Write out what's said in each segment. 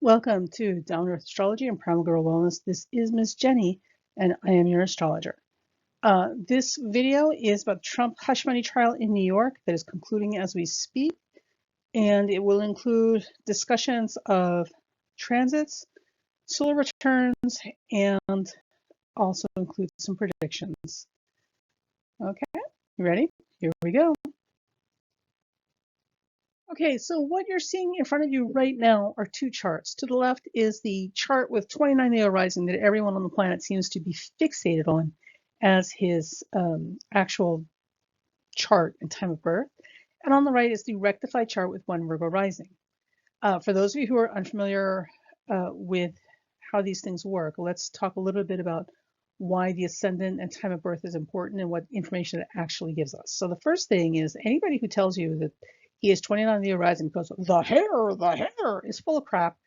Welcome to Down to Earth Astrology and Primal Girl Wellness. This is Miss Jenny, and I am your astrologer. This video is about Trump hush money trial in New York that is concluding as we speak, and it will include discussions of transits, solar returns, and also include some predictions. Okay, you ready? Here we go. Okay, so what you're seeing in front of you right now are two charts. To the left is the chart with 29 Leo rising that everyone on the planet seems to be fixated on as his actual chart and time of birth. And on the right is the rectified chart with 1 Virgo rising. For those of you who are unfamiliar with how these things work, let's talk a little bit about why the ascendant and time of birth is important and what information it actually gives us. So the first thing is anybody who tells you that he is 29 Leo rising because the hair is full of crap.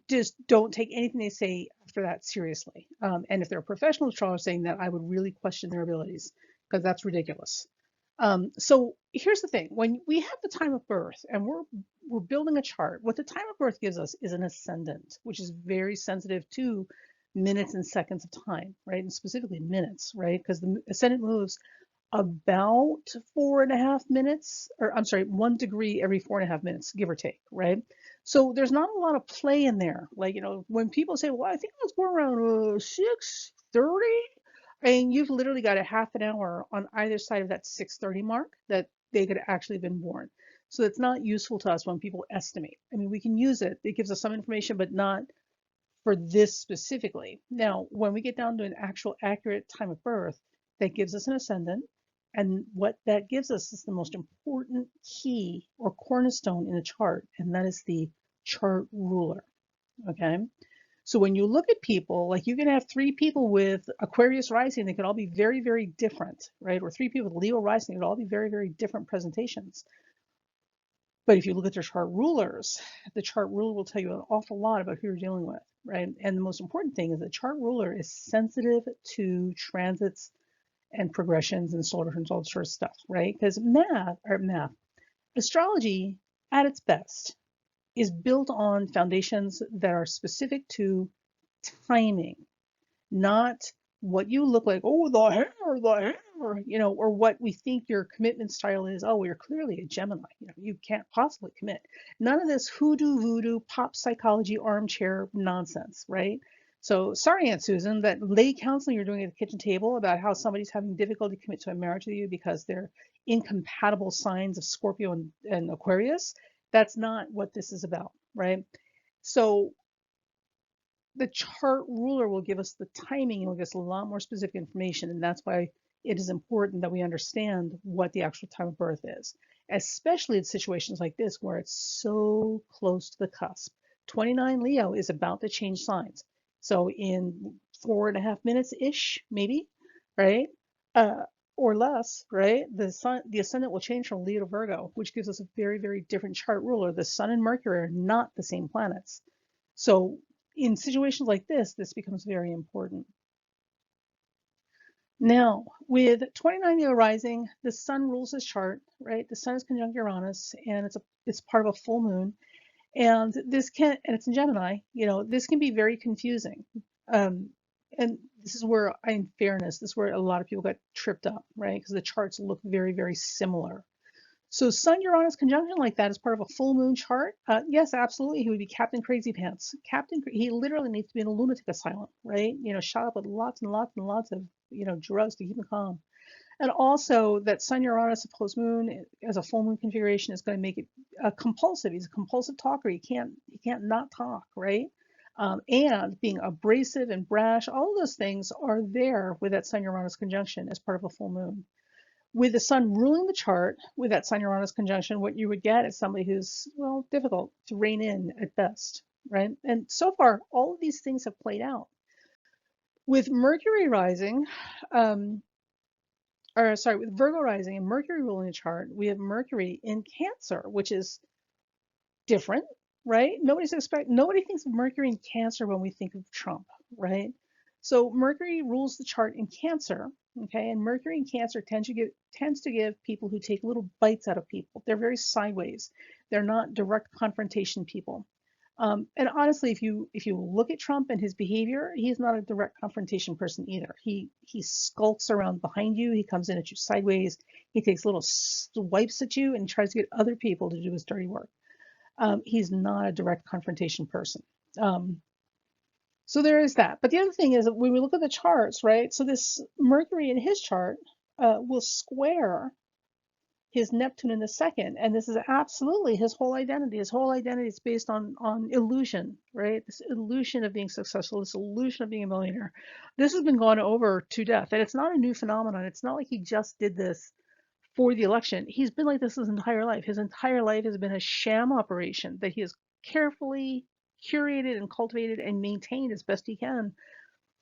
Just don't take anything they say after that seriously. And if they're a professional astrologer saying that, I would really question their abilities because that's ridiculous. So here's the thing: when we have the time of birth and we're building a chart, what the time of birth gives us is an ascendant, which is very sensitive to minutes and seconds of time, right? And specifically minutes, right? Because the ascendant moves about 4.5 minutes, or I'm sorry, 1 degree every 4.5 minutes, give or take, right? So there's not a lot of play in there. Like, when people say, well, I think I was born around 6:30, and you've literally got a half an hour on either side of that 6:30 mark that they could actually have been born. So it's not useful to us when people estimate. I mean, we can use it. It gives us some information, but not for this specifically. Now, when we get down to an actual accurate time of birth, that gives us an ascendant. And what that gives us is the most important key or cornerstone in a chart, and that is the chart ruler. Okay. So when you look at people, like you can have 3 people with Aquarius rising, they could all be very, very different, right? Or 3 people with Leo rising, they could all be very, very different presentations. But if you look at their chart rulers, the chart ruler will tell you an awful lot about who you're dealing with, right? And the most important thing is the chart ruler is sensitive to transits and progressions and solar returns, all that sort of stuff, right? Because astrology at its best is built on foundations that are specific to timing, not what you look like. Oh, the hair, or what we think your commitment style is. Oh, you're clearly a Gemini. You can't possibly commit. None of this hoodoo, voodoo, pop psychology, armchair nonsense, right? So sorry, Aunt Susan, that lay counseling you're doing at the kitchen table about how somebody's having difficulty to commit to a marriage with you because they're incompatible signs of Scorpio and Aquarius. That's not what this is about, right? So the chart ruler will give us the timing. It will give us a lot more specific information, and that's why it is important that we understand what the actual time of birth is, especially in situations like this where it's so close to the cusp. 29 Leo is about to change signs. So in 4.5 minutes ish, maybe, right? Or less, right? The ascendant will change from Leo to Virgo, which gives us a very, very different chart ruler. The sun and Mercury are not the same planets. So in situations like this becomes very important. Now, with 29 Leo rising, the sun rules his chart, right? The sun is conjunct Uranus, and it's part of a full moon. And it's in Gemini, this can be very confusing. And this is where, in fairness, this is where a lot of people got tripped up, right? Because the charts look very, very similar. So Sun-Uranus conjunction like that is part of a full moon chart. Yes, absolutely, he would be Captain Crazy Pants. He literally needs to be in a lunatic asylum, right? Shot up with lots and lots and lots of, drugs to keep him calm. And also that Sun-Uranus opposed moon as a full moon configuration is going to make it compulsive. He's a compulsive talker. He can't not talk, right? And being abrasive and brash, all of those things are there with that Sun-Uranus conjunction as part of a full moon. With the sun ruling the chart, with that Sun-Uranus conjunction, what you would get is somebody who's, well, difficult to rein in at best, right? And so far, all of these things have played out. With Mercury rising, with Virgo rising and Mercury ruling the chart, we have Mercury in Cancer, which is different, right? Nobody thinks of Mercury in Cancer when we think of Trump, right? So Mercury rules the chart in Cancer, okay? And Mercury in Cancer tends to give people who take little bites out of people. They're very sideways. They're not direct confrontation people. And honestly, if you look at Trump and his behavior, he's not a direct confrontation person either. He skulks around behind you. He comes in at you sideways. He takes little swipes at you and tries to get other people to do his dirty work. He's not a direct confrontation person. Um, so there is that. But the other thing is that when we look at the charts, right? So this Mercury in his chart will square his Neptune in the second, and this is absolutely his whole identity. His whole identity is based on illusion, right? This illusion of being successful, this illusion of being a millionaire. This has been gone over to death, and it's not a new phenomenon. It's not like he just did this for the election. He's been like this his entire life. His entire life has been a sham operation that he has carefully curated and cultivated and maintained as best he can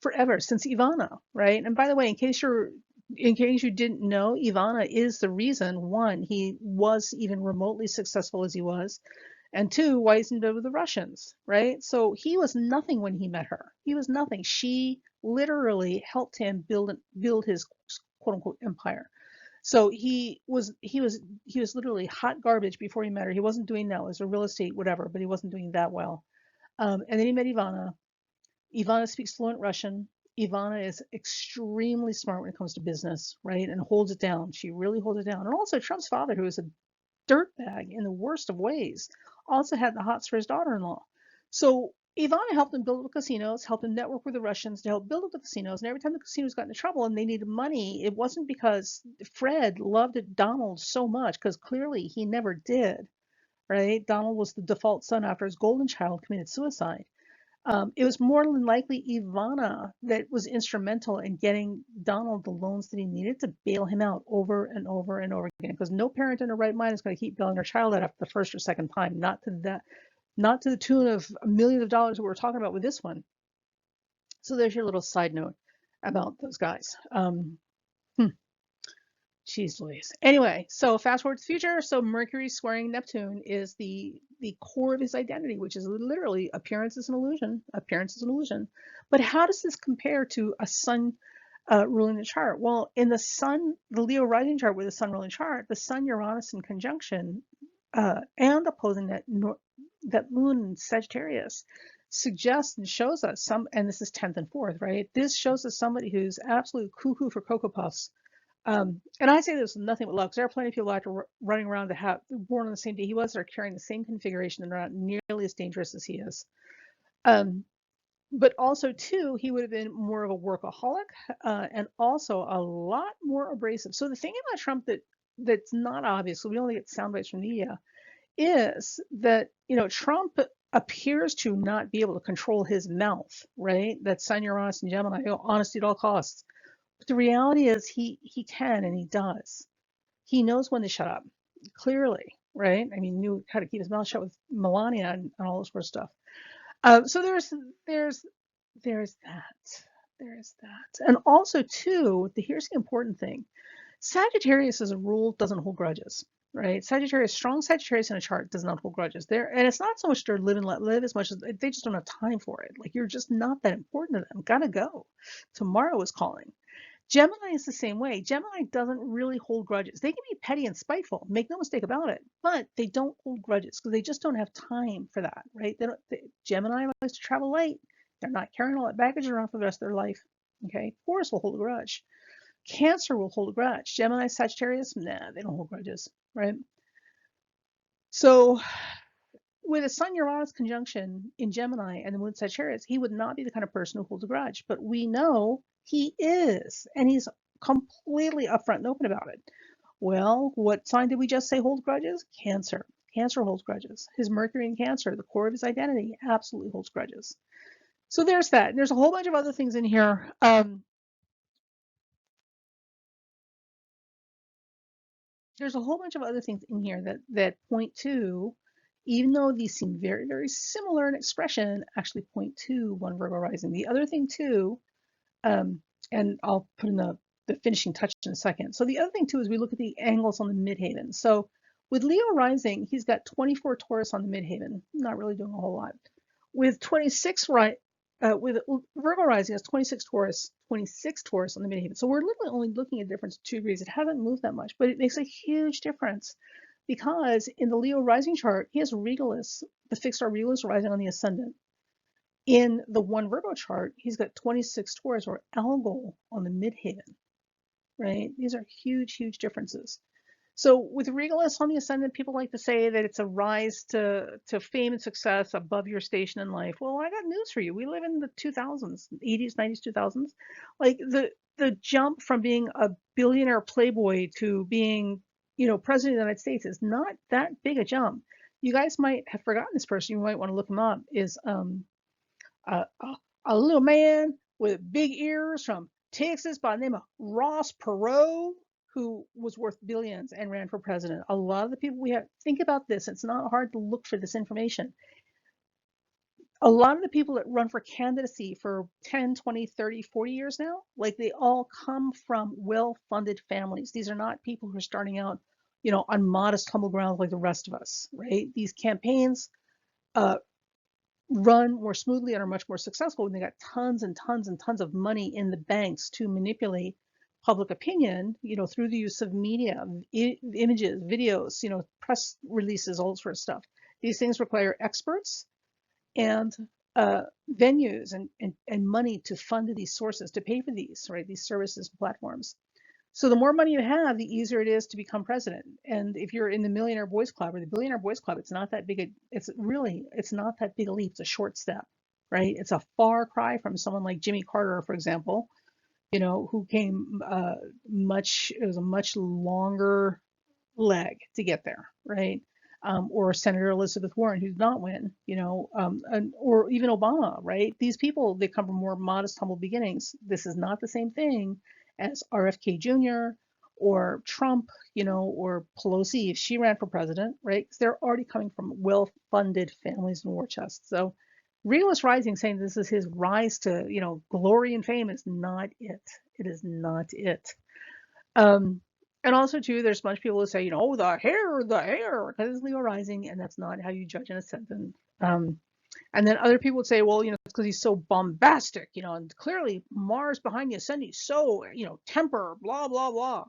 forever since Ivana, right? And by the way, in case you didn't know, Ivana is the reason, one, he was even remotely successful as he was, and two, why he's in bed with the Russians, right? So he was nothing when he met her. He was nothing. She literally helped him build his quote unquote empire. So he was literally hot garbage before he met her. He wasn't doing that as a real estate whatever, but he wasn't doing that well. And then he met Ivana. Ivana speaks fluent Russian. Ivana is extremely smart when it comes to business, right? And holds it down. She really holds it down. And also Trump's father, who is a dirtbag in the worst of ways, also had the hots for his daughter-in-law. So Ivana helped him build up the casinos, helped him network with the Russians to help build up the casinos. And every time the casinos got into trouble and they needed money, it wasn't because Fred loved Donald so much, because clearly he never did, right? Donald was the default son after his golden child committed suicide. It was more than likely Ivana that was instrumental in getting Donald the loans that he needed to bail him out over and over and over again. Because no parent in their right mind is going to keep bailing their child out after the first or second time. Not to the tune of millions of dollars that we're talking about with this one. So there's your little side note about those guys. Jeez Louise. Anyway, so fast forward to the future. So Mercury squaring Neptune is the core of his identity, which is literally appearance is an illusion. Appearance is an illusion. But how does this compare to a sun ruling the chart? Well, in the sun, the Leo rising chart with the sun ruling chart, the sun Uranus in conjunction and opposing that moon in Sagittarius suggests and shows us and this is 10th and 4th, right? This shows us somebody who's absolute cuckoo for Cocoa Puffs. And I say this with nothing but luck, because there are plenty of people out there running around that have born on the same day he was, that are carrying the same configuration and are not nearly as dangerous as he is. But also, too, he would have been more of a workaholic and also a lot more abrasive. So the thing about Trump that's not obvious, so we only get sound bites from the media, is that Trump appears to not be able to control his mouth, right? That Sun, Uranus, and Gemini, honesty at all costs. But the reality is he can and he does. He knows when to shut up, clearly, right? I mean, knew how to keep his mouth shut with Melania and all this sort of stuff. So there's that. There's that. And also, too, here's the important thing. Sagittarius, as a rule, doesn't hold grudges, right? Strong Sagittarius in a chart does not hold grudges. And it's not so much to live and let live as much as they just don't have time for it. Like, you're just not that important to them. Gotta go. Tomorrow is calling. Gemini is the same way. Gemini doesn't really hold grudges. They can be petty and spiteful, make no mistake about it, but they don't hold grudges because they just don't have time for that, right? Gemini likes to travel light. They're not carrying all that baggage around for the rest of their life. Okay, Taurus will hold a grudge. Cancer will hold a grudge. Gemini, Sagittarius, nah, they don't hold grudges, right? So with a Sun Uranus conjunction in Gemini and the Moon Sagittarius, he would not be the kind of person who holds a grudge, but we know he is, and he's completely upfront and open about it. Well, what sign did we just say holds grudges? Cancer. Cancer holds grudges. His Mercury in Cancer, the core of his identity, absolutely holds grudges. So there's that. There's a whole bunch of other things in here. There's a whole bunch of other things in here that point to, even though these seem very, very similar in expression, actually point to one Virgo rising. The other thing too, and I'll put in the finishing touch in a second. So the other thing too is we look at the angles on the midheaven. So with Leo rising, he's got 24 Taurus on the midheaven, not really doing a whole lot. With 26 with Virgo rising, has 26 Taurus on the midheaven. So we're literally only looking at a difference of 2 degrees. It hasn't moved that much, but it makes a huge difference because in the Leo rising chart, he has Regalis, the fixed star Regalis rising on the ascendant. In the one Virgo chart, he's got 26 Taurus or Algol on the midheaven, right? These are huge, huge differences. So with Regalis on the ascendant, people like to say that it's a rise to fame and success above your station in life. Well, I got news for you. We live in the 2000s, 80s, 90s, 2000s. Like the jump from being a billionaire playboy to being, president of the United States is not that big a jump. You guys might have forgotten this person. You might want to look him up. Is a, a little man with big ears from Texas by the name of Ross Perot, who was worth billions and ran for president. A lot of the people we have, think about this, it's not hard to look for this information. A lot of the people that run for candidacy for 10, 20, 30, 40 years now, like they all come from well-funded families. These are not people who are starting out, on modest, humble ground like the rest of us, right? These campaigns run more smoothly and are much more successful when they got tons and tons and tons of money in the banks to manipulate public opinion, through the use of media, images, videos, press releases, all sorts of stuff. These things require experts and venues and money to fund these sources, to pay for these, right? These services and platforms. So the more money you have, the easier it is to become president. And if you're in the Millionaire Boys Club or the Billionaire Boys Club, it's not that big it's not that big a leap. It's a short step, right? It's a far cry from someone like Jimmy Carter, for example, who came it was a much longer leg to get there, right? Or Senator Elizabeth Warren, who did not win, or even Obama, right? These people, they come from more modest, humble beginnings. This is not the same thing as RFK Jr. or Trump, or Pelosi if she ran for president, right? Because they're already coming from well-funded families and war chests. So Regalis Rising saying this is his rise to, glory and fame is not it. It is not it. And also too, there's a bunch of people who say, oh, the hair, because it's Leo rising, and that's not how you judge an ascendant. And then other people would say, well, it's because he's so bombastic, and clearly Mars behind the ascendant, so, temper, blah, blah, blah.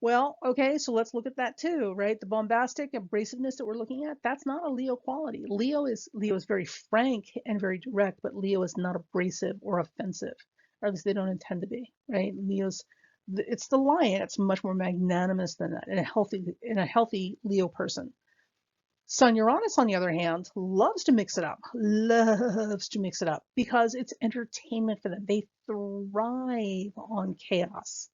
Well, okay, so let's look at that too, right? The bombastic abrasiveness that we're looking at, that's not a Leo quality. Leo is very frank and very direct, but Leo is not abrasive or offensive, or at least they don't intend to be, right? It's the lion. It's much more magnanimous than that in a healthy Leo person. Sun Uranus, on the other hand, loves to mix it up, because it's entertainment for them. They thrive on chaos.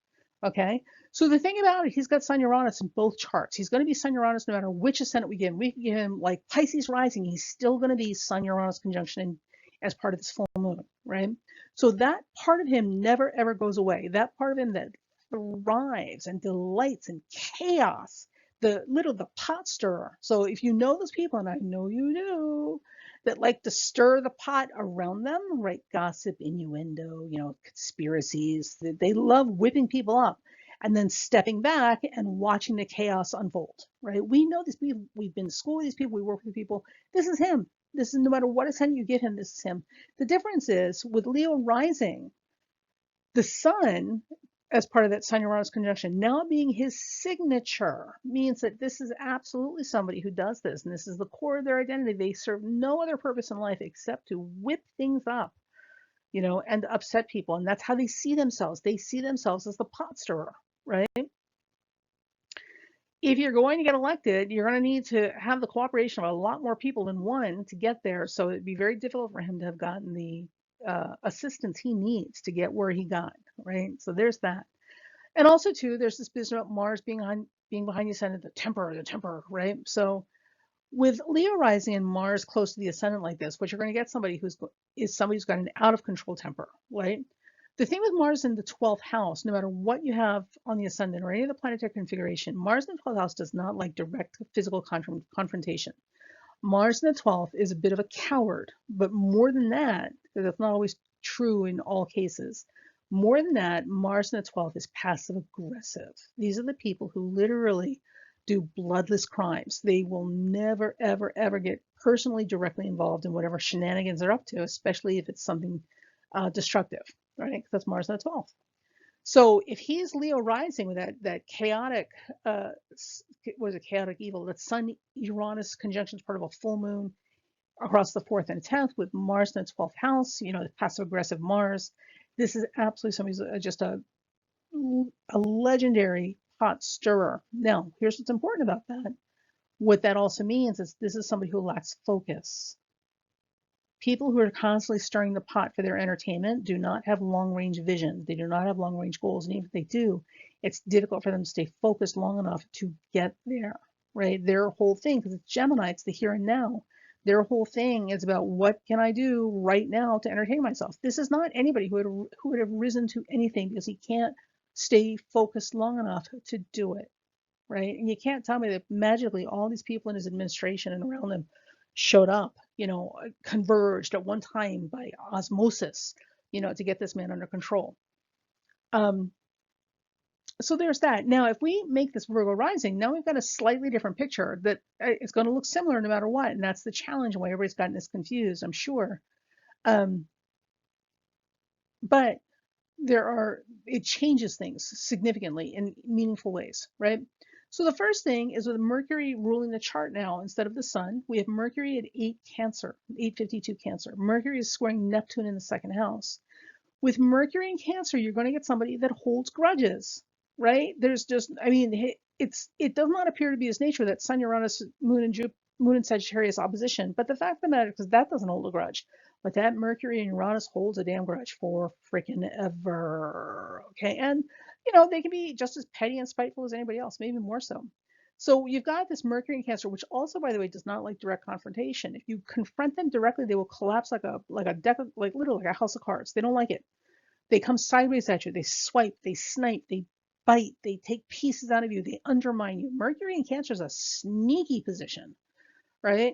Okay, so the thing about it, he's got Sun Uranus in both charts. He's going to be Sun Uranus no matter which ascendant we give him. We can give him like Pisces rising, he's still going to be Sun Uranus conjunction as part of this full moon, right? So that part of him never ever goes away. That part of him that thrives and delights in chaos, the pot stirrer. So if you know those people, and I know you do, that like to stir the pot around them, right? Gossip, innuendo, conspiracies. They love whipping people up and then stepping back and watching the chaos unfold, right? We know this. We've been to school with these people. We work with people. This is him. This is, no matter what ascendant you give him, this is him. The difference is with Leo rising, the sun, as part of that Sun Uranus conjunction, now being his signature, means that this is absolutely somebody who does this, and this is the core of their identity. They serve no other purpose in life except to whip things up, and upset people, and that's how they see themselves. They see themselves as the pot stirrer, right? If you're going to get elected, you're going to need to have the cooperation of a lot more people than one to get there, so it'd be very difficult for him to have gotten the assistance he needs to get where he got, right? So there's that. And also too, there's this business about Mars being behind the ascendant, the temper, right? So with Leo rising and Mars close to the ascendant like this, what you're going to get somebody who's got an out of control temper, right? The thing with Mars in the 12th house, no matter what you have on the ascendant or any of the planetary configuration, Mars in the 12th house does not like direct physical confrontation. Mars in the 12th is a bit of a coward, but more than that, because that's not always true in all cases, more than that, Mars in the 12th is passive aggressive. These are the people who literally do bloodless crimes. They will never, ever, ever get personally directly involved in whatever shenanigans they're up to, especially if it's something destructive, right? Because that's Mars in the 12th. So if he's Leo rising with that chaotic, was it chaotic evil? That Sun Uranus conjunction is part of a full moon across the 4th and 10th with Mars in its 12th house. You know, the passive aggressive Mars. This is absolutely somebody who's just a legendary pot stirrer. Now, here's what's important about that. What that also means is this is somebody who lacks focus. People who are constantly stirring the pot for their entertainment do not have long-range vision. They do not have long-range goals. And even if they do, it's difficult for them to stay focused long enough to get there, right? Their whole thing, because it's Gemini, it's the here and now. Their whole thing is about what can I do right now to entertain myself. This is not anybody who would have risen to anything because he can't stay focused long enough to do it, right? And you can't tell me that magically all these people in his administration and around him showed up, you know, converged at one time by osmosis, you know, to get this man under control. So there's that. Now, if we make this Virgo rising, now we've got a slightly different picture that it's going to look similar no matter what. And that's the challenge why everybody's gotten this confused, I'm sure. But it changes things significantly in meaningful ways, right? So the first thing is with Mercury ruling the chart now instead of the sun, we have Mercury at 8 Cancer, 852 Cancer. Mercury is squaring Neptune in the 2nd house. With Mercury in Cancer, you're going to get somebody that holds grudges, right? There's just, I mean, it does not appear to be his nature that Sun, Uranus, Moon and Sagittarius opposition. But the fact of the matter is that doesn't hold a grudge. But that Mercury and Uranus holds a damn grudge for freaking ever. Okay, and you know they can be just as petty and spiteful as anybody else, maybe more so. So you've got this Mercury in Cancer, which also, by the way, does not like direct confrontation. If you confront them directly, they will collapse like a deck of, like literally like a house of cards. They don't like it. They come sideways at you. They swipe. They snipe. They bite. They take pieces out of you. They undermine you. Mercury in Cancer is a sneaky position, right?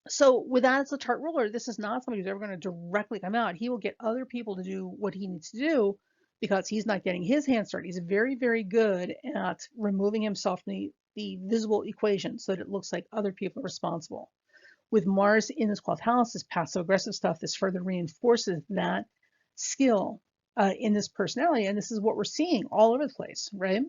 So with that as a chart ruler, this is not somebody who's ever going to directly come out. He will get other people to do what he needs to do because he's not getting his hands dirty. He's very, very good at removing himself from the visible equation so that it looks like other people are responsible. With Mars in his 12th house, this passive aggressive stuff, this further reinforces that skill in this personality. And this is what we're seeing all over the place, right?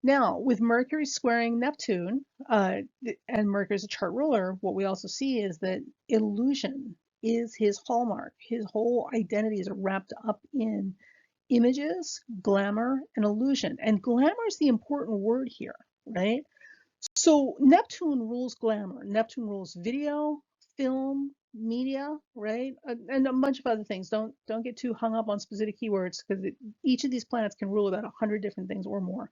Now, with Mercury squaring Neptune, and Mercury is a chart ruler, what we also see is that illusion is his hallmark. His whole identity is wrapped up in images, glamour, and illusion. And glamour is the important word here, right? So Neptune rules glamour. Neptune rules video, film, media, right? And a bunch of other things. Don't get too hung up on specific keywords because each of these planets can rule about 100 different things or more.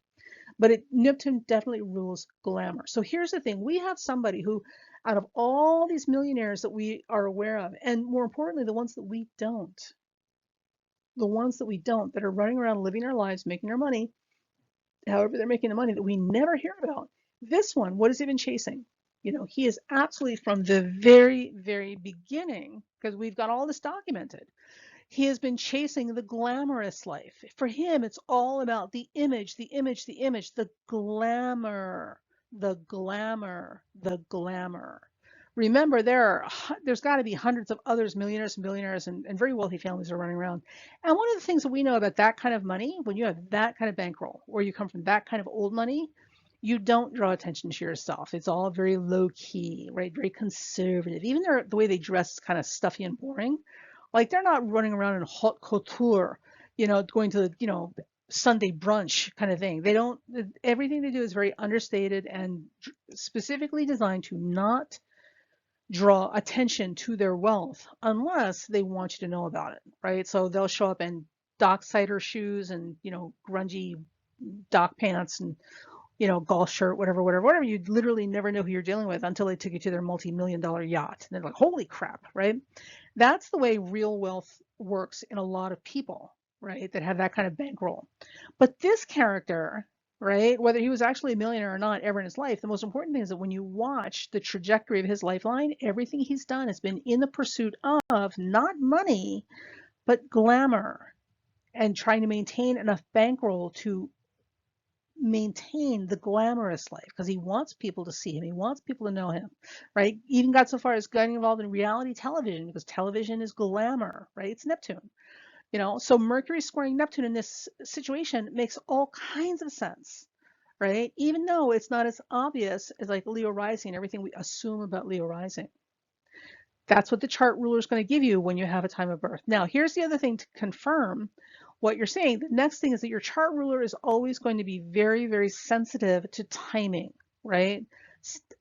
But Neptune definitely rules glamour. So here's the thing. We have somebody who, out of all these millionaires that we are aware of, and more importantly, the ones that we don't, that are running around living their lives, making their money, however they're making the money that we never hear about. This one, what has he been chasing? You know, he is absolutely from the very, very beginning, because we've got all this documented. He has been chasing the glamorous life. For him, it's all about the image, the image, the image, the glamour, the glamour, the glamour. Remember, there's got to be hundreds of others, millionaires and billionaires and very wealthy families are running around. And one of the things that we know about that kind of money, when you have that kind of bankroll, or you come from that kind of old money, you don't draw attention to yourself. It's all very low key, right? Very conservative. Even the way they dress is kind of stuffy and boring. Like they're not running around in haute couture, you know, going to, you know, Sunday brunch kind of thing. They don't, everything they do is very understated and specifically designed to not draw attention to their wealth unless they want you to know about it, right? So they'll show up in dock cider shoes and, you know, grungy dock pants and, you know, golf shirt, whatever. You literally never know who you're dealing with until they took you to their multi-million-dollar yacht. And they're like, holy crap, right? That's the way real wealth works in a lot of people, right, that have that kind of bankroll. But this character, right, whether he was actually a millionaire or not ever in his life, the most important thing is that when you watch the trajectory of his lifeline, everything he's done has been in the pursuit of not money, but glamour and trying to maintain enough bankroll to maintain the glamorous life because he wants people to see him. He wants people to know him, right? Even got so far as getting involved in reality television because television is glamour, right? It's Neptune. So Mercury squaring Neptune in this situation makes all kinds of sense, right? Even though it's not as obvious as like Leo rising and everything we assume about Leo rising. That's what the chart ruler is going to give you when you have a time of birth. Now, here's the other thing to confirm what you're saying. The next thing is that your chart ruler is always going to be very, very sensitive to timing, right?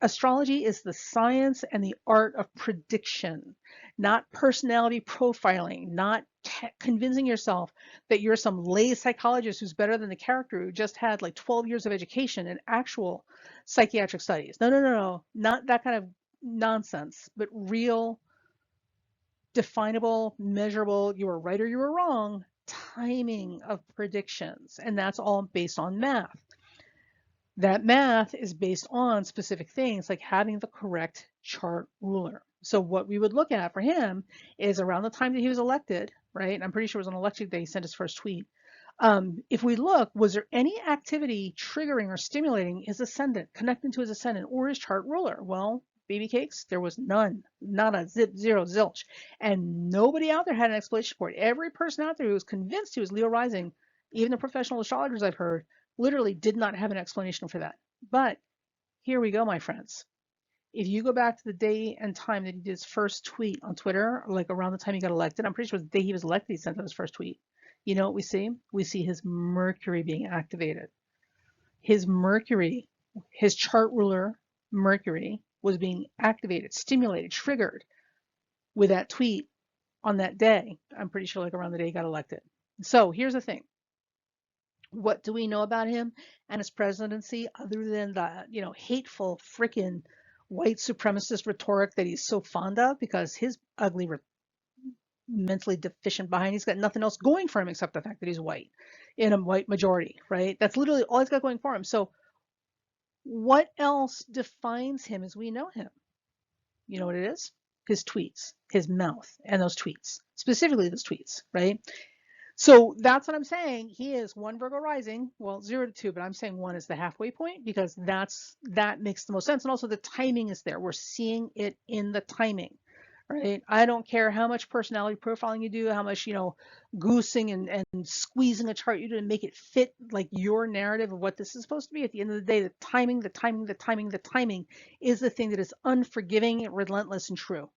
Astrology is the science and the art of prediction, not personality profiling, not convincing yourself that you're some lay psychologist who's better than the character who just had like 12 years of education and actual psychiatric studies. No, no, no, no, not that kind of nonsense, but real, definable, measurable, you were right or you were wrong, timing of predictions. And that's all based on math. That math is based on specific things like having the correct chart ruler. So what we would look at for him is around the time that he was elected, right? I'm pretty sure it was on election day he sent his first tweet. If we look, was there any activity triggering or stimulating his ascendant, connecting to his ascendant or his chart ruler? Well, baby cakes, there was none, not a zip, zero, zilch. And nobody out there had an explanation for it. Every person out there who was convinced he was Leo rising, even the professional astrologers I've heard, literally did not have an explanation for that. But here we go, my friends. If you go back to the day and time that he did his first tweet on Twitter, like around the time he got elected, I'm pretty sure the day he was elected, he sent out his first tweet. You know what we see? We see his Mercury being activated. His Mercury, his chart ruler, Mercury, was being activated, stimulated, triggered with that tweet on that day. I'm pretty sure like around the day he got elected. So here's the thing. What do we know about him and his presidency other than the, hateful freaking white supremacist rhetoric that he's so fond of because his ugly mentally deficient behind. He's got nothing else going for him except the fact that he's white in a white majority, right? That's literally all he's got going for him. So what else defines him as we know him? You know what it is? His tweets, his mouth, and those tweets, specifically those tweets, right? So that's what I'm saying. He is one Virgo rising, well, 0 to 2, but I'm saying 1 is the halfway point because that makes the most sense. And also the timing is there. We're seeing it in the timing, right? I don't care how much personality profiling you do, how much, goosing and squeezing a chart you do to make it fit like your narrative of what this is supposed to be. At the end of the day, the timing is the thing that is unforgiving, relentless, and true.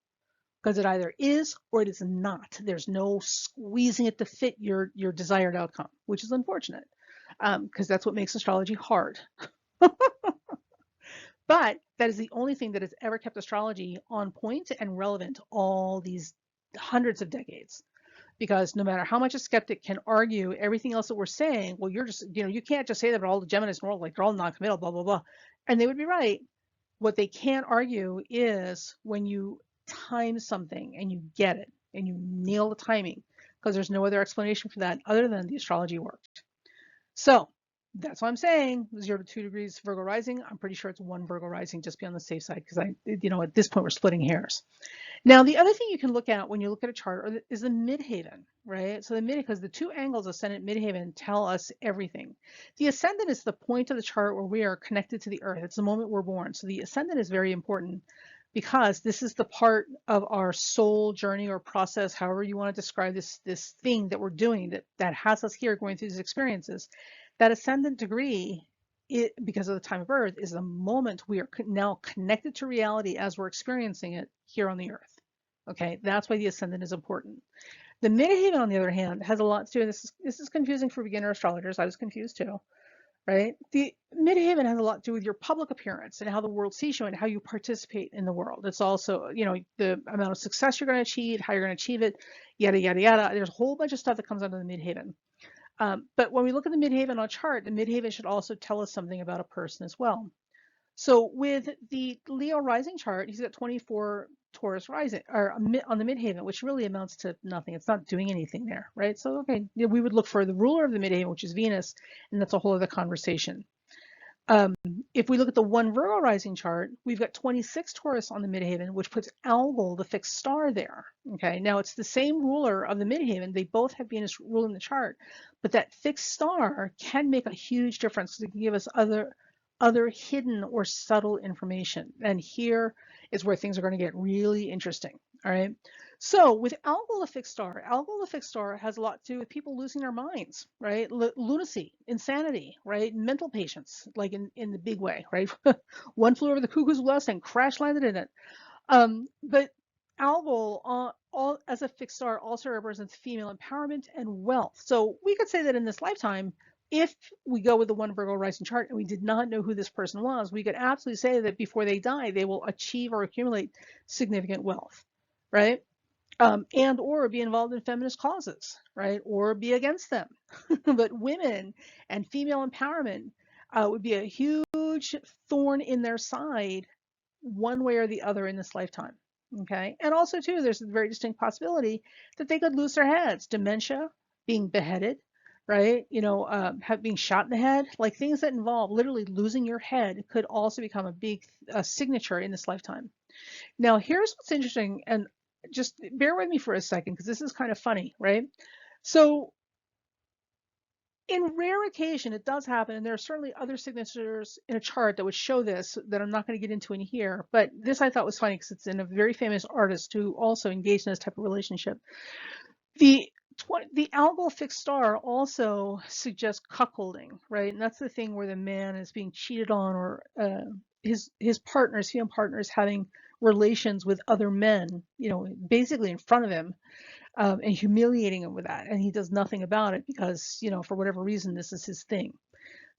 Because it either is or it is not. There's no squeezing it to fit your desired outcome, which is unfortunate because that's what makes astrology hard. But that is the only thing that has ever kept astrology on point and relevant all these hundreds of decades. Because no matter how much a skeptic can argue everything else that we're saying, well, you're just, you can't just say that about all the Geminis in the world, like they're all non-committal, blah, blah, blah. And they would be right. What they can't argue is when you time something and you get it and you nail the timing, because there's no other explanation for that other than the astrology worked. So that's what I'm saying. 0 to 2 degrees Virgo rising. I'm pretty sure it's 1 Virgo rising, just be on the safe side, because at this point we're splitting hairs. Now, the other thing you can look at when you look at a chart is the midheaven, right? So because the 2 angles, ascendant, midheaven, tell us everything. The ascendant is the point of the chart where we are connected to the earth. It's the moment we're born. So the ascendant is very important because this is the part of our soul journey or process, however you want to describe this thing that we're doing that has us here going through these experiences. That ascendant degree, because of the time of birth, is the moment we are now connected to reality as we're experiencing it here on the earth. Okay, that's why the ascendant is important. The midheaven, on the other hand, has a lot to do, and this is confusing for beginner astrologers. I was confused too, right? The midheaven has a lot to do with your public appearance and how the world sees you and how you participate in the world. It's also, the amount of success you're going to achieve, how you're going to achieve it, yada, yada, yada. There's a whole bunch of stuff that comes under the midheaven. But when we look at the midheaven on a chart, the midheaven should also tell us something about a person as well. So with the Leo rising chart, he's got 24 Taurus rising or on the midheaven, which really amounts to nothing. It's not doing anything there, right? So, okay, we would look for the ruler of the midheaven, which is Venus, and that's a whole other conversation. If we look at the 1 Virgo rising chart, we've got 26 Taurus on the midheaven, which puts Algol, the fixed star, there. Okay, now it's the same ruler of the midheaven. They both have Venus ruling the chart, but that fixed star can make a huge difference. It can give us other hidden or subtle information. And here is where things are going to get really interesting. All right. So with Algol a fixed star, Algol a fixed star has a lot to do with people losing their minds, right? Lunacy, insanity, right? Mental patients, like in the big way, right? One flew over the cuckoo's nest and crash landed in it. But Algol, all as a fixed star, also represents female empowerment and wealth. So we could say that in this lifetime, if we go with the one Virgo rising chart and we did not know who this person was, we could absolutely say that before they die, they will achieve or accumulate significant wealth, right? And or be involved in feminist causes, right? Or be against them. But women and female empowerment would be a huge thorn in their side one way or the other in this lifetime. Okay. And also, too, there's a very distinct possibility that they could lose their heads, dementia, being beheaded, right? Being shot in the head, like things that involve literally losing your head could also become a big signature in this lifetime. Now, here's what's interesting, and just bear with me for a second because this is kind of funny, right? So, in rare occasion, it does happen, and there are certainly other signatures in a chart that would show this that I'm not going to get into in here, but this I thought was funny because it's in a very famous artist who also engaged in this type of relationship. The the Algol fixed star also suggests cuckolding, right? And that's the thing where the man is being cheated on, or his partners, female partners, having relations with other men, basically in front of him, and humiliating him with that. And he does nothing about it because, for whatever reason, this is his thing.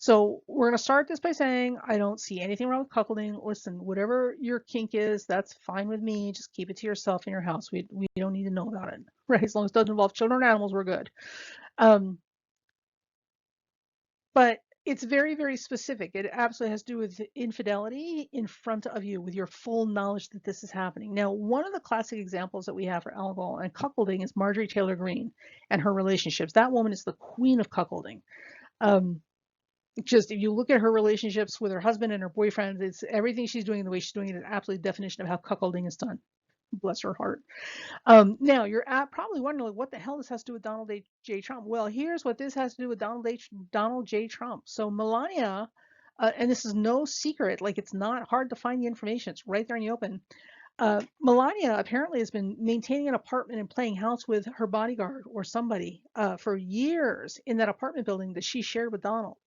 So we're going to start this by saying, I don't see anything wrong with cuckolding. Listen, whatever your kink is, that's fine with me. Just keep it to yourself in your house. We don't need to know about it, right? As long as it doesn't involve children or animals, we're good. Um, but it's very, very specific. It absolutely has to do with infidelity in front of you with your full knowledge that this is happening. Now, one of the classic examples that we have for Algol and cuckolding is Marjorie Taylor Greene and her relationships. That woman is the queen of cuckolding. Just if you look at her relationships with her husband and her boyfriend, it's everything she's doing, the way she's doing it is absolutely definition of how cuckolding is done. Bless her heart. Now you're probably wondering, like, what the hell this has to do with Donald J. Trump? Well, here's what this has to do with Donald J. Trump. So Melania, and this is no secret, like it's not hard to find the information. It's right there in the open. Melania apparently has been maintaining an apartment and playing house with her bodyguard or somebody for years in that apartment building that she shared with Donald.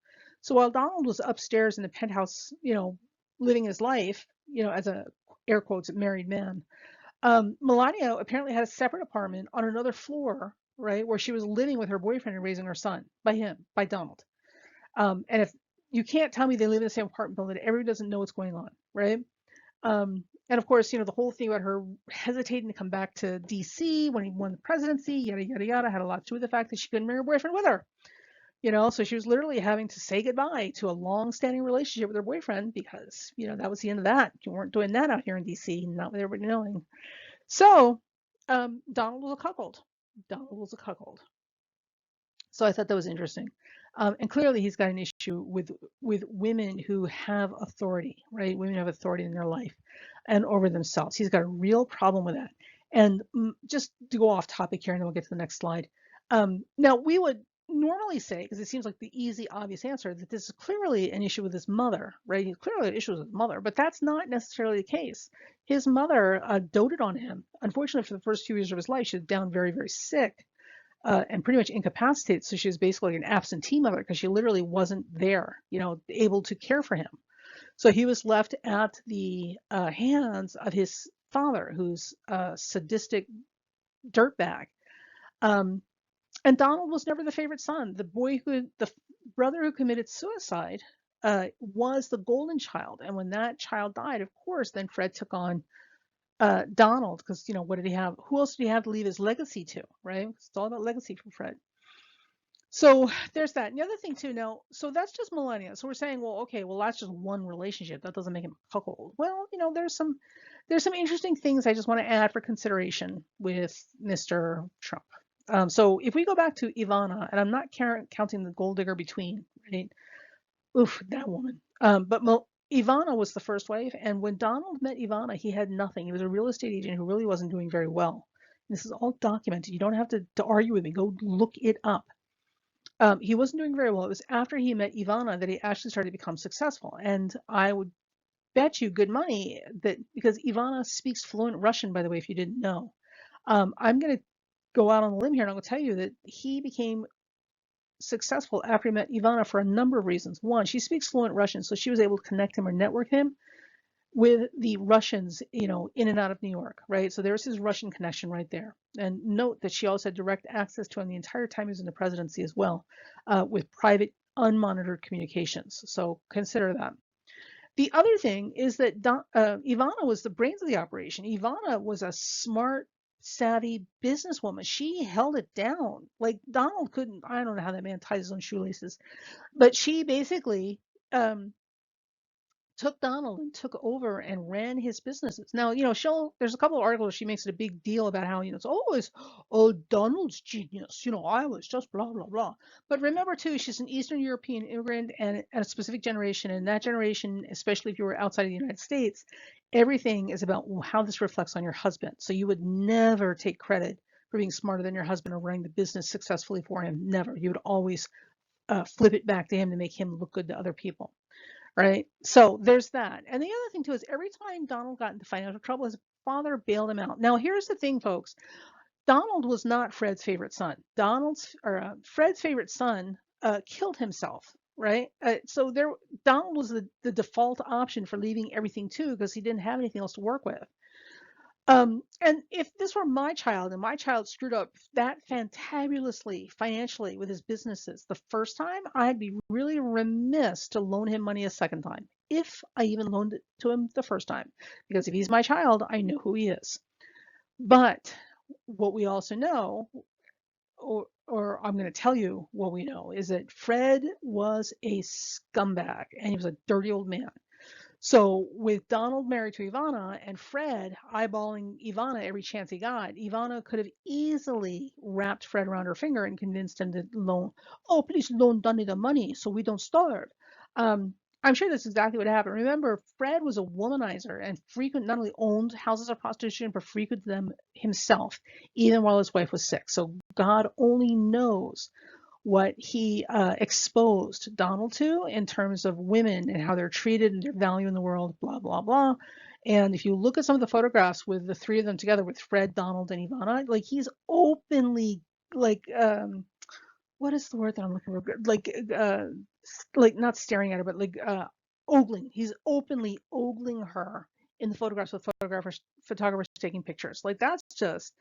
So while Donald was upstairs in the penthouse, living his life, as a air quotes married man, Melania apparently had a separate apartment on another floor, right, where she was living with her boyfriend and raising her son by Donald. And if you can't tell me they live in the same apartment building, everybody doesn't know what's going on, right? And of course, the whole thing about her hesitating to come back to DC when he won the presidency, yada, yada, yada, had a lot to do with the fact that she couldn't marry her boyfriend with her. So she was literally having to say goodbye to a long-standing relationship with her boyfriend because, that was the end of that. You weren't doing that out here in DC, not with everybody knowing. So Donald was a cuckold. Donald was a cuckold. So I thought that was interesting. And clearly he's got an issue with women who have authority, right? Women have authority in their life and over themselves. He's got a real problem with that. And just to go off topic here, and then we'll get to the next slide. Now, we would normally say, because it seems like the easy, obvious answer, that this is clearly an issue with his mother, right? He's clearly an issue with his mother, but that's not necessarily the case. His mother doted on him. Unfortunately, for the first few years of his life, she was down very, very sick. And pretty much incapacitated. So she was basically an absentee mother because she literally wasn't there, able to care for him. So he was left at the hands of his father, who's a sadistic dirtbag. And Donald was never the favorite son. The brother who committed suicide was the golden child. And when that child died, of course, then Fred took on Donald, because what did he have? Who else did he have to leave his legacy to, right? It's all about legacy for Fred. So there's that. And the other thing too, now, so that's just Melania. So we're saying, well, okay, well, that's just one relationship. That doesn't make him a cuckold. Well, there's some interesting things I just want to add for consideration with Mr. Trump. So if we go back to Ivana, and I'm not counting the gold digger between, right? Oof, that woman. But Ivana was the first wife, and when Donald met Ivana, he had nothing. He was a real estate agent who really wasn't doing very well. This is all documented. You don't have to argue with me. Go look it up. He wasn't doing very well. It was after he met Ivana that he actually started to become successful. And I would bet you good money that, because Ivana speaks fluent Russian, by the way, if you didn't know. I'm going to go out on a limb here and I'm going to tell you that he became successful after he met Ivana for a number of reasons. One, she speaks fluent Russian, so she was able to connect him or network him with the Russians, in and out of New York, right? So there's his Russian connection right there. And note that she also had direct access to him the entire time he was in the presidency as well, with private, unmonitored communications. So consider that. The other thing is that Ivana was the brains of the operation. Ivana was a smart, savvy businesswoman. She held it down. Like Donald couldn't, I don't know how that man ties his own shoelaces, but she basically um, took Donald and took over and ran his businesses. Now, there's a couple of articles she makes it a big deal about how, it's always, oh, Donald's genius, I was just blah, blah, blah. But remember, too, she's an Eastern European immigrant and a specific generation. And that generation, especially if you were outside of the United States, everything is about how this reflects on your husband. So you would never take credit for being smarter than your husband or running the business successfully for him. Never. You would always flip it back to him to make him look good to other people. Right. So there's that. And the other thing too is every time Donald got into financial trouble, his father bailed him out. Now, here's the thing, folks. Donald was not Fred's favorite son. Fred's favorite son killed himself. Right. Donald was the default option for leaving everything too, because he didn't have anything else to work with. And if this were my child and my child screwed up that fantabulously financially with his businesses the first time, I'd be really remiss to loan him money a second time, if I even loaned it to him the first time. Because if he's my child, I know who he is. But what we also know, or I'm going to tell you what we know, is that Fred was a scumbag and he was a dirty old man. So with Donald married to Ivana and Fred eyeballing Ivana every chance he got, Ivana could have easily wrapped Fred around her finger and convinced him to please loan Donnie the money so we don't starve. Um, I'm sure that's exactly what happened. Remember, Fred was a womanizer and not only owned houses of prostitution, but frequented them himself, even while his wife was sick. So God only knows what he exposed Donald to in terms of women and how they're treated and their value in the world, blah, blah, blah. And if you look at some of the photographs with the three of them together, with Fred, Donald, and Ivana, like he's openly what is the word that I'm looking for? Like not staring at her, but ogling. He's openly ogling her in the photographs with photographers taking pictures. Like that's just,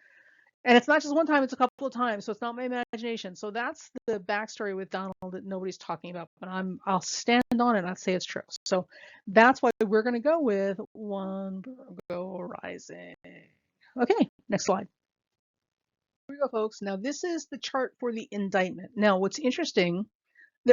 and it's not just one time, it's a couple of times, so it's not my imagination. So that's the backstory with Donald that nobody's talking about, but I'll stand on it and I'll say it's true. So that's why we're going to go with one Virgo rising. Okay, next slide. Here we go, folks. Now this is the chart for the indictment. Now what's interesting,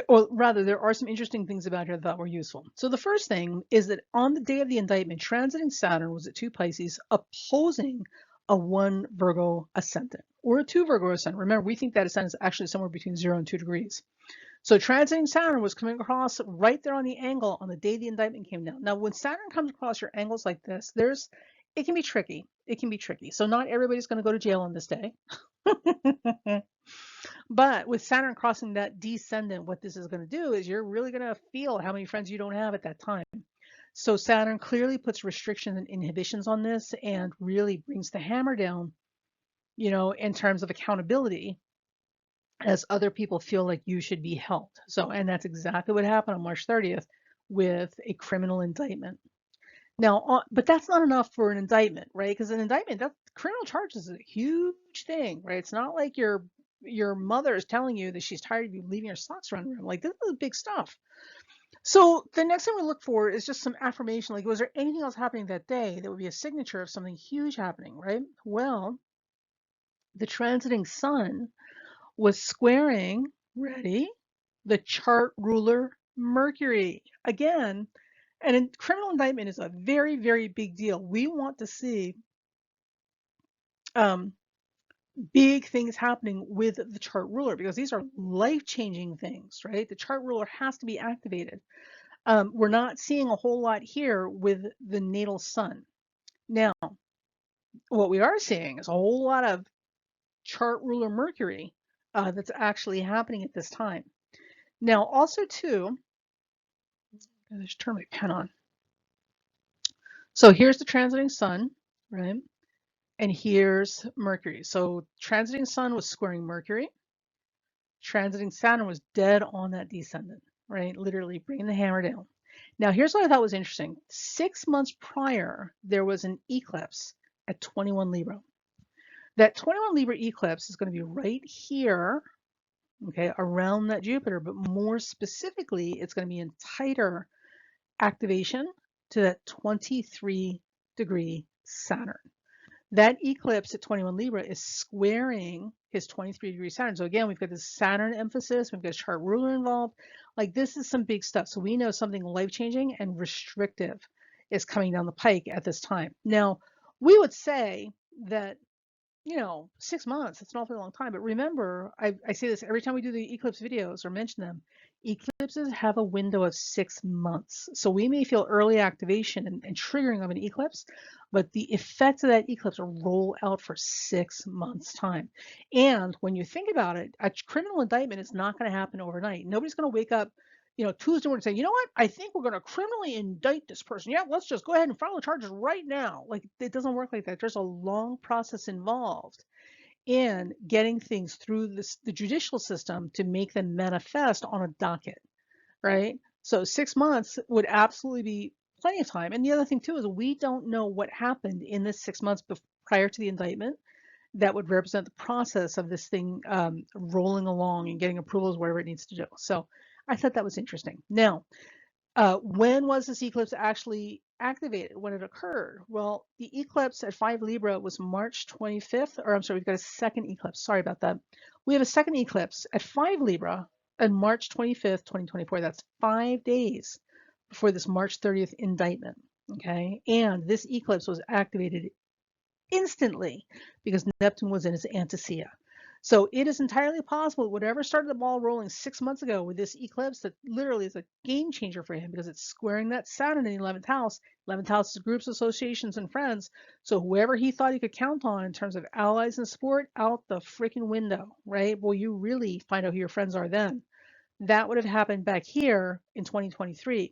or rather, there are some interesting things about here that I thought were useful. So the first thing is that on the day of the indictment, transiting Saturn was at 2 Pisces, opposing a 1 Virgo ascendant, or a 2 Virgo ascendant. Remember, we think that ascendant is actually somewhere between 0 and 2 degrees. So transiting Saturn was coming across right there on the angle on the day the indictment came down. Now, when Saturn comes across your angles like this, it can be tricky. It can be tricky. So not everybody's going to go to jail on this day. But with Saturn crossing that descendant, what this is going to do is you're really going to feel how many friends you don't have at that time. So Saturn clearly puts restrictions and inhibitions on this and really brings the hammer down, in terms of accountability, as other people feel like you should be held. So, and that's exactly what happened on March 30th with a criminal indictment. Now, but that's not enough for an indictment, right? Because an indictment, that criminal charges is a huge thing, right? It's not like your mother is telling you that she's tired of you leaving your socks around the room. Like, this is big stuff. So the next thing we look for is just some affirmation. Like, was there anything else happening that day that would be a signature of something huge happening, right? Well, the transiting sun was squaring, ready, the chart ruler Mercury. Again, and criminal indictment is a very, very big deal. We want to see big things happening with the chart ruler because these are life-changing things, right? The chart ruler has to be activated. We're not seeing a whole lot here with the natal sun. Now, what we are seeing is a whole lot of chart ruler Mercury that's actually happening at this time. Now, also too, I just turn my pen on. So here's the transiting sun, right? And here's Mercury. So transiting sun was squaring Mercury. Transiting Saturn was dead on that descendant, right? Literally bringing the hammer down. Now, here's what I thought was interesting. 6 months prior, there was an eclipse at 21 Libra. That 21 Libra eclipse is going to be right here, okay, around that Jupiter, but more specifically, it's going to be in tighter activation to that 23-degree Saturn. That eclipse at 21 Libra is squaring his 23-degree Saturn. So again, we've got this Saturn emphasis, we've got a chart ruler involved. Like this is some big stuff. So we know something life-changing and restrictive is coming down the pike at this time. Now, we would say that 6 months, it's an awfully long time. But remember, I say this every time we do the eclipse videos or mention them, eclipses have a window of 6 months. So we may feel early activation and triggering of an eclipse, but the effects of that eclipse roll out for 6 months time. And when you think about it, a criminal indictment is not going to happen overnight. Nobody's going to wake up Tuesday morning and say, you know what, I think we're going to criminally indict this person. Yeah, let's just go ahead and file the charges right now. Like, it doesn't work like that. There's a long process involved in getting things through the judicial system to make them manifest on a docket, right? So 6 months would absolutely be plenty of time. And the other thing too is we don't know what happened in this 6 months prior to the indictment that would represent the process of this thing rolling along and getting approvals wherever it needs to do. So I thought that was interesting. Now, when was this eclipse actually activated? When it occurred? Well, the eclipse at 5 Libra was March 25th, or I'm sorry, we've got a second eclipse. Sorry about that. We have a second eclipse at 5 Libra on March 25th, 2024. That's 5 days before this March 30th indictment. Okay, and this eclipse was activated instantly because Neptune was in its antecedent. So it is entirely possible whatever started the ball rolling 6 months ago with this eclipse that literally is a game changer for him because it's squaring that Saturn in the 11th house. 11th house is groups, associations, and friends. So whoever he thought he could count on in terms of allies and support, out the freaking window, right? Well, you really find out who your friends are then. That would have happened back here in 2023.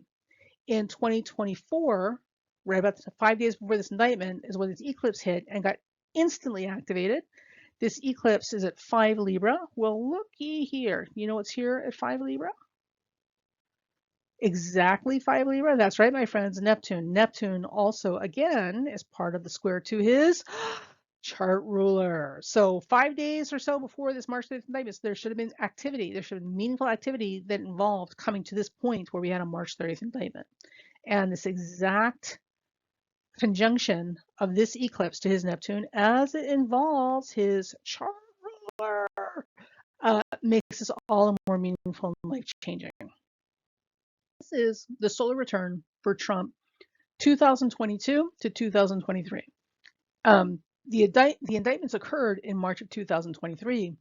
In 2024, right about 5 days before this indictment, is when this eclipse hit and got instantly activated. This eclipse is at 5 Libra. Well, looky here. You know what's here at 5 Libra? Exactly 5 Libra. That's right, my friends. Neptune. Neptune also, again, is part of the square to his chart ruler. So 5 days or so before this March 5th indictment, there should have been activity. There should have been meaningful activity that involved coming to this point where we had a March 30th indictment. And this exact conjunction of this eclipse to his Neptune, as it involves his chart ruler, makes this all more meaningful and life-changing. This is the solar return for Trump 2022 to 2023. The indictments occurred in March of 2023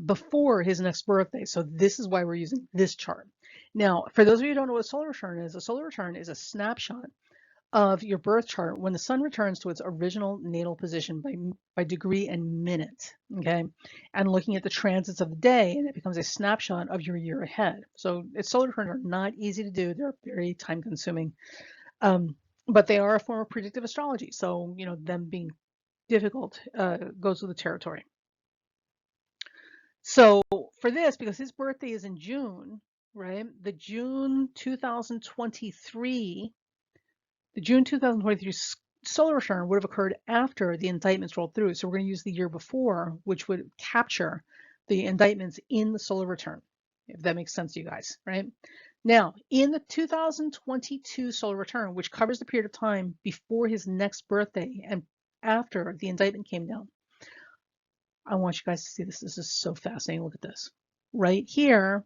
before his next birthday. So this is why we're using this chart. Now, for those of you who don't know what a solar return is, a solar return is a snapshot of your birth chart when the sun returns to its original natal position by degree and minute, okay? And looking at the transits of the day, and it becomes a snapshot of your year ahead. So solar returns are not easy to do. They're very time consuming, but they are a form of predictive astrology. So, them being difficult goes with the territory. So for this, because his birthday is in June, right? The June 2023 solar return would have occurred after the indictments rolled through. So we're going to use the year before, which would capture the indictments in the solar return, if that makes sense to you guys, right? Now, in the 2022 solar return, which covers the period of time before his next birthday and after the indictment came down, I want you guys to see this. This is so fascinating. Look at this. Right here,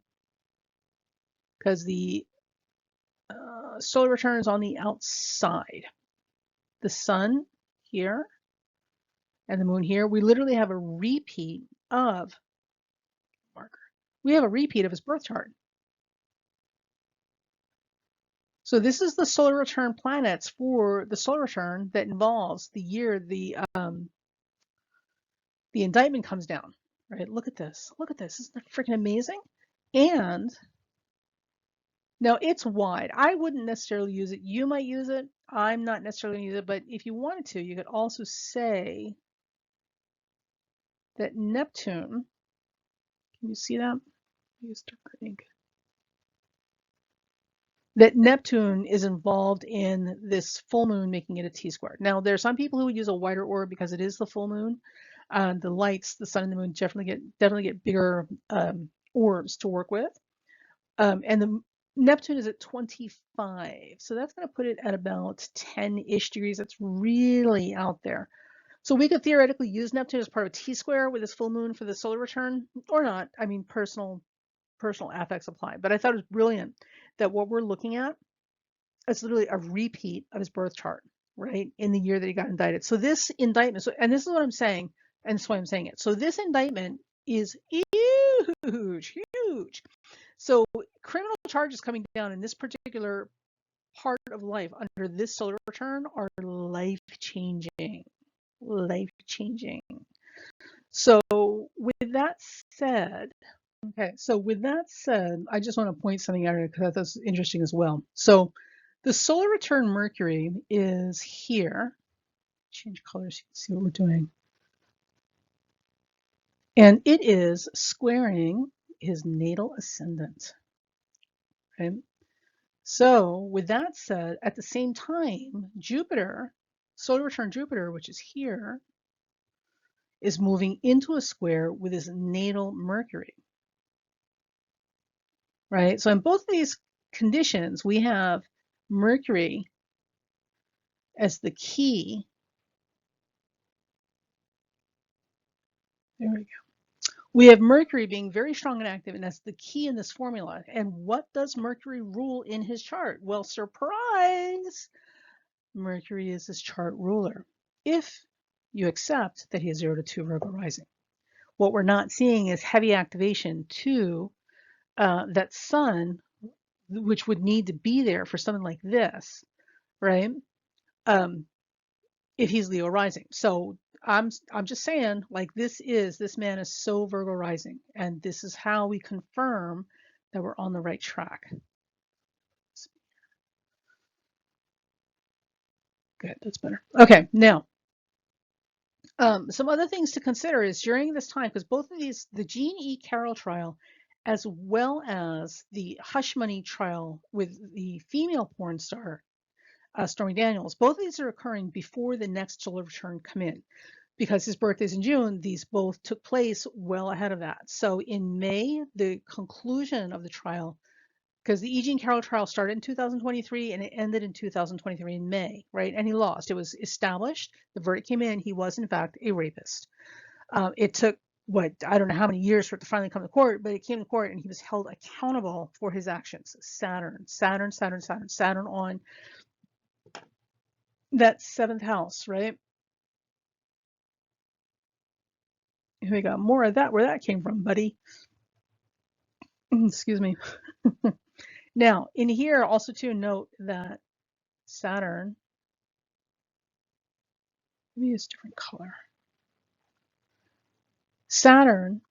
because the solar return is on the outside. The sun here and the moon here, we literally have a repeat of his birth chart. So this is the solar return planets for the solar return that involves the year the indictment comes down, right? Look at this. Look at this. Isn't that freaking amazing? And now it's wide. I wouldn't necessarily use it. You might use it. I'm not necessarily going to use it, but if you wanted to, you could also say that Neptune, can you see that? Use darker ink. That Neptune is involved in this full moon, making it a T-square. Now, there are some people who would use a wider orb because it is the full moon. The lights, the sun and the moon definitely get bigger orbs to work with. And the Neptune is at 25, so that's going to put it at about 10-ish degrees. That's really out there. So we could theoretically use Neptune as part of a T-square with this full moon for the solar return, or not. I mean, personal affects apply. But I thought it was brilliant that what we're looking at is literally a repeat of his birth chart, right, in the year that he got indicted. So this indictment, and this is what I'm saying, and that's why I'm saying it. So this indictment is huge, huge. So criminal charges coming down in this particular part of life under this solar return are life-changing, life-changing. So with that said, okay, so with that said, I just want to point something out here because that's interesting as well. So the solar return Mercury is here. Change colors so you can see what we're doing. And it is squaring his natal ascendant. Okay. So with that said, at the same time, Jupiter, solar return Jupiter, which is here, is moving into a square with his natal Mercury. Right? So in both of these conditions, we have Mercury as the key. There we go. We have Mercury being very strong and active, and that's the key in this formula. And what does Mercury rule in his chart? Well, surprise! Mercury is his chart ruler, if you accept that he is 0 to 2 Virgo rising. What we're not seeing is heavy activation to that sun, which would need to be there for something like this, right? If he's Leo rising. So I'm just saying, like, this man is so Virgo rising, and this is how we confirm that we're on the right track. Good, that's better. Okay, now some other things to consider is during this time, because both of these, the Jean E. Carroll trial, as well as the hush money trial with the female porn star, Stormy Daniels, both of these are occurring before the next solar return come in. Because his birthday's in June, these both took place well ahead of that. So in May, the conclusion of the trial, because the E. Jean Carroll trial started in 2023 and it ended in 2023 in May, right? And he lost. It was established. The verdict came in. He was, in fact, a rapist. It took, I don't know how many years for it to finally come to court, but it came to court and he was held accountable for his actions. Saturn on that 7th house, right? Here we got more of that, where that came from, buddy. Excuse me. Now, in here, also to note that Saturn, let me use a different color. Saturn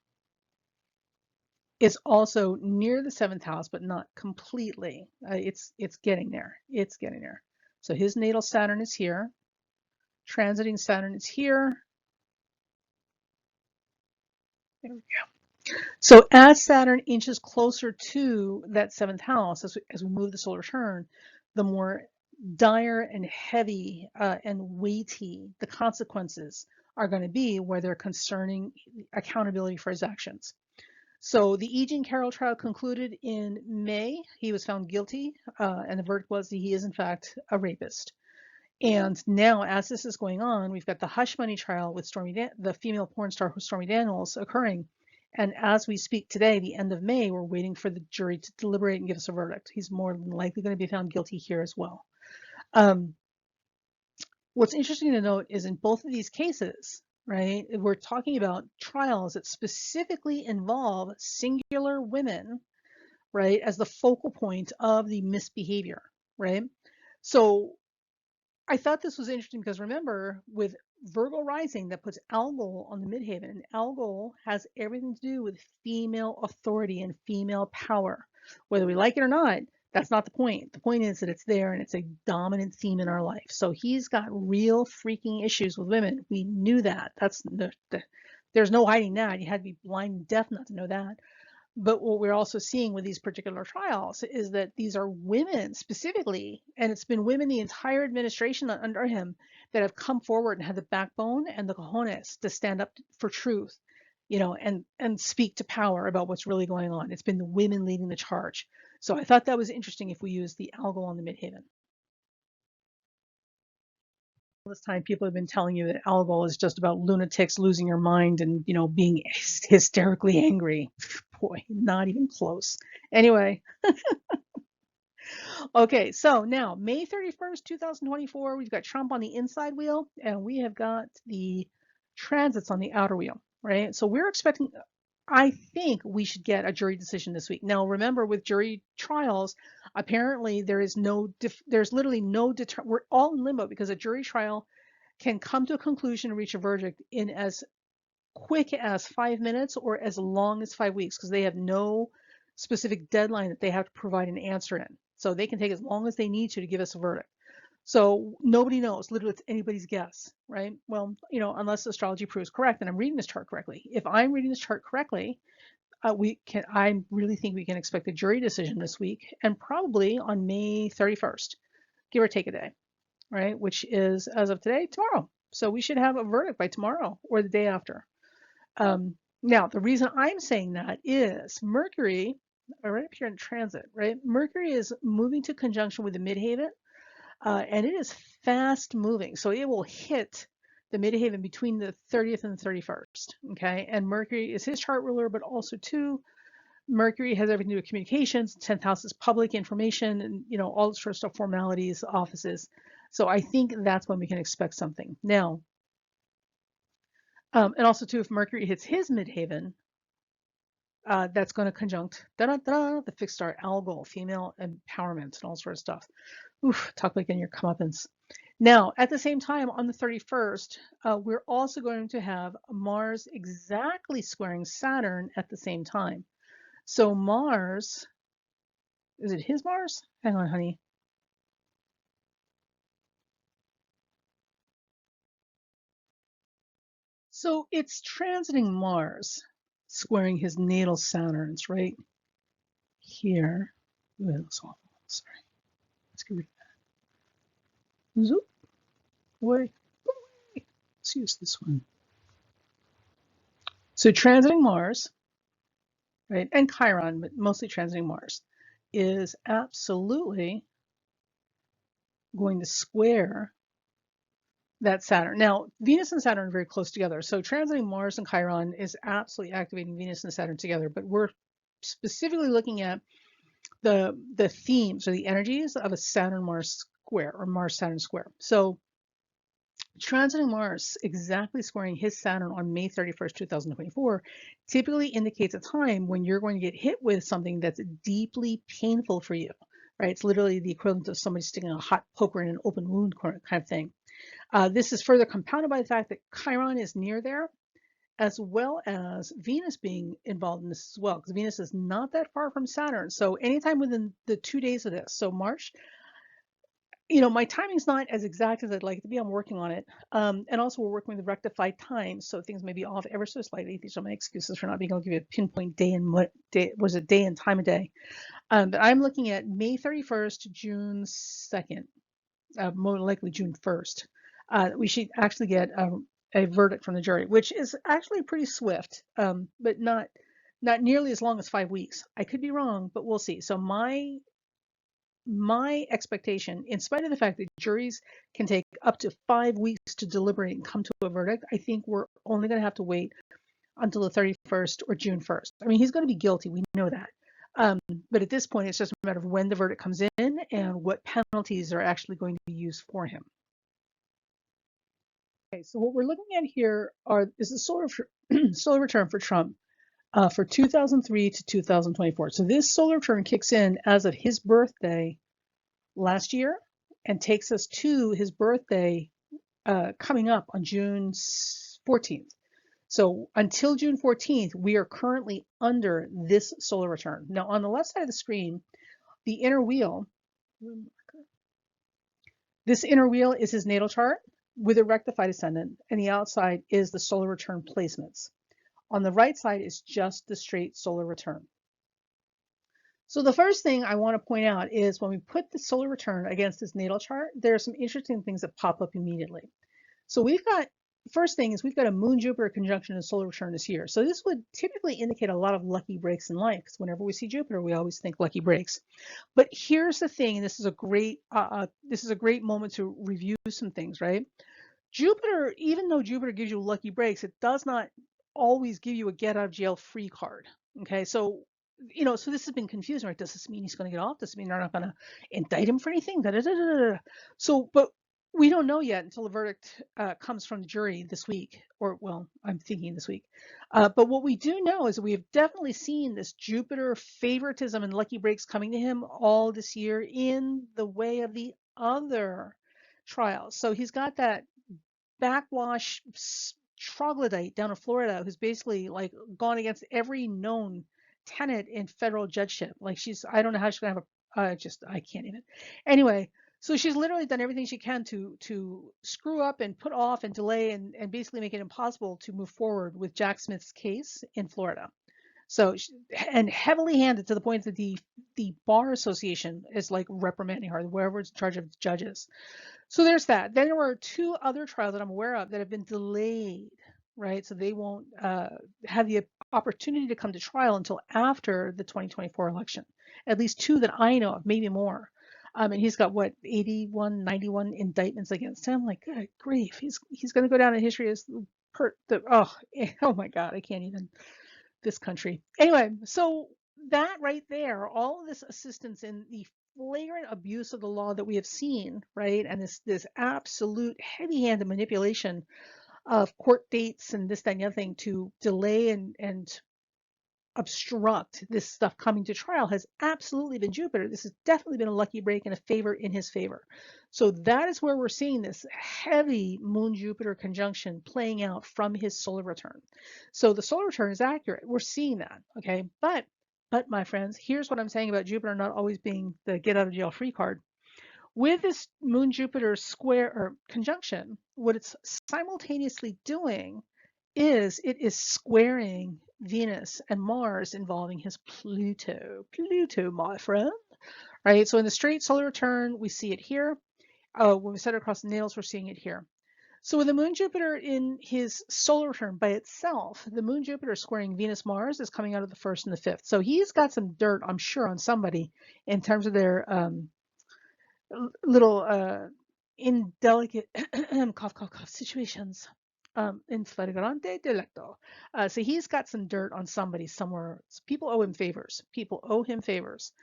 is also near the 7th house, but not completely. It's getting there. It's getting there. So his natal Saturn is here. Transiting Saturn is here. There we go. So as Saturn inches closer to that 7th house, as we move the solar return, the more dire and heavy and weighty the consequences are going to be, where they're concerning accountability for his actions. So the E. Jean Carroll trial concluded in May. He was found guilty, and the verdict was that he is in fact a rapist. And now, as this is going on, we've got the hush money trial with the female porn star Stormy Daniels occurring. And as we speak today, the end of May, we're waiting for the jury to deliberate and give us a verdict. He's more than likely going to be found guilty here as well. What's interesting to note is in both of these cases, right, we're talking about trials that specifically involve singular women, right, as the focal point of the misbehavior, right? So I thought this was interesting because remember, with Virgo rising, that puts Algol on the Midheaven. Algol has everything to do with female authority and female power. Whether we like it or not, That's not the point. The point is that it's there and it's a dominant theme in our life. So he's got real freaking issues with women. We knew that. There's no hiding that. You had to be blind and deaf not to know that. But what we're also seeing with these particular trials is that these are women specifically, and it's been women the entire administration under him that have come forward and had the backbone and the cojones to stand up for truth, and speak to power about what's really going on. It's been the women leading the charge. So I thought that was interesting if we use the Algol on the Midheaven. All this time, people have been telling you that Algol is just about lunatics losing your mind and, being hysterically angry. Boy, not even close. Anyway, okay, so now May 31st, 2024, we've got Trump on the inside wheel and we have got the transits on the outer wheel, right? So we're expecting, I think we should get a jury decision this week. Now, remember, with jury trials, apparently there's literally no we're all in limbo because a jury trial can come to a conclusion and reach a verdict in as quick as 5 minutes or as long as 5 weeks because they have no specific deadline that they have to provide an answer in. So they can take as long as they need to give us a verdict. So nobody knows. Literally, it's anybody's guess, right? Well, unless astrology proves correct and I'm reading this chart correctly. If I'm reading this chart correctly, I really think we can expect a jury decision this week and probably on May 31st, give or take a day, right? Which is, as of today, tomorrow. So we should have a verdict by tomorrow or the day after. Now, the reason I'm saying that is Mercury, right up here in transit, right? Mercury is moving to conjunction with the Midheaven, and it is fast moving. So it will hit the Midheaven between the 30th and the 31st, okay? And Mercury is his chart ruler, but also too, Mercury has everything to do with communications, 10th house is public information, and all this sort of stuff, formalities, offices. So I think that's when we can expect something. Now, and also too, if Mercury hits his Midheaven, that's going to conjunct the fixed star Algol, female empowerment, and all sorts of stuff. Oof, talk about getting your comeuppance. Now, at the same time, on the 31st, we're also going to have Mars exactly squaring Saturn at the same time. So Mars, is it his Mars? Hang on, honey. So it's transiting Mars, squaring his natal Saturn. It's right here. Ooh, that looks awful. Sorry. Let's get rid of that. Zoop. Away. Let's use this one. So transiting Mars, right, and Chiron, but mostly transiting Mars, is absolutely going to square that Saturn. Now, Venus and Saturn are very close together. So transiting Mars and Chiron is absolutely activating Venus and Saturn together. But we're specifically looking at the themes or the energies of a Saturn-Mars square or Mars-Saturn square. So transiting Mars exactly squaring his Saturn on May 31st, 2024 typically indicates a time when you're going to get hit with something that's deeply painful for you, right? It's literally the equivalent of somebody sticking a hot poker in an open wound kind of thing. This is further compounded by the fact that Chiron is near there, as well as Venus being involved in this as well, because Venus is not that far from Saturn. So anytime within the 2 days of this, so March, my timing's not as exact as I'd like it to be. I'm working on it. And also we're working with rectified times, so things may be off ever so slightly. These are my excuses for not being able to give you a pinpoint day and day and time of day. But I'm looking at May 31st to June 2nd, more likely June 1st. We should actually get a verdict from the jury, which is actually pretty swift, but not nearly as long as 5 weeks. I could be wrong, but we'll see. So my expectation, in spite of the fact that juries can take up to 5 weeks to deliberate and come to a verdict, I think we're only going to have to wait until the 31st or June 1st. I mean, he's going to be guilty. We know that. But at this point, it's just a matter of when the verdict comes in and what penalties are actually going to be used for him. Okay, so what we're looking at here is the solar return for Trump for 2003 to 2024. So this solar return kicks in as of his birthday last year and takes us to his birthday coming up on June 14th. So until June 14th, we are currently under this solar return. Now on the left side of the screen, The inner wheel, this inner wheel is his natal chart with a rectified ascendant, and the outside is the solar return placements. On the right side is just the straight solar return. So the first thing I want to point out is when we put the solar return against this natal chart, there are some interesting things that pop up immediately. So we've got, first thing is we've got a Moon-Jupiter conjunction and solar return this year. So this would typically indicate a lot of lucky breaks in life, because whenever we see Jupiter, we always think lucky breaks. But here's the thing, and this is a great moment to review some things, right? Jupiter, even though Jupiter gives you lucky breaks, it does not always give you a get out of jail free card. Okay, so so this has been confusing, right? Does this mean he's going to get off? Does this mean they're not going to indict him for anything? Da, da, da, da, da. So, but we don't know yet until the verdict comes from the jury this week, or well, I'm thinking this week. But what we do know is we have definitely seen this Jupiter favoritism and lucky breaks coming to him all this year in the way of the other trials. So he's got that backwash troglodyte down in Florida who's basically like gone against every known tenet in federal judgeship. Like I don't know how she's gonna have I can't even. Anyway, so she's literally done everything she can to screw up and put off and delay and basically make it impossible to move forward with Jack Smith's case in Florida. So, and heavily handed to the point that the Bar Association is like reprimanding her, whoever's in charge of the judges. So there's that. Then there were two other trials that I'm aware of that have been delayed, right? So they won't have the opportunity to come to trial until after the 2024 election. At least two that I know of, maybe more. And he's got what, 81, 91 indictments against him. Like, good grief, he's going to go down in history as oh my God, I can't even. This country. Anyway, so that right there, all of this assistance in the flagrant abuse of the law that we have seen, right, and this absolute heavy-handed manipulation of court dates and this, that, and the other thing to delay and obstruct this stuff coming to trial has absolutely been Jupiter. This has definitely been a lucky break and a favor in his favor. So that is where we're seeing this heavy Moon-Jupiter conjunction playing out from his solar return. So the solar return is accurate. We're seeing that, okay? But my friends, here's what I'm saying about Jupiter not always being the get out of jail free card. With this Moon-Jupiter square or conjunction, what it's simultaneously doing is it is squaring Venus and Mars involving his Pluto. Pluto, my friend. Right? So in the straight solar return, we see it here. When we set it across the nails, we're seeing it here. So with the Moon Jupiter in his solar return by itself, the Moon Jupiter squaring Venus Mars is coming out of the 1st and the 5th. So he's got some dirt, I'm sure, on somebody in terms of their little indelicate cough, cough, cough situations. In flagrante delicto. So he's got some dirt on somebody somewhere. People owe him favors. People owe him favors,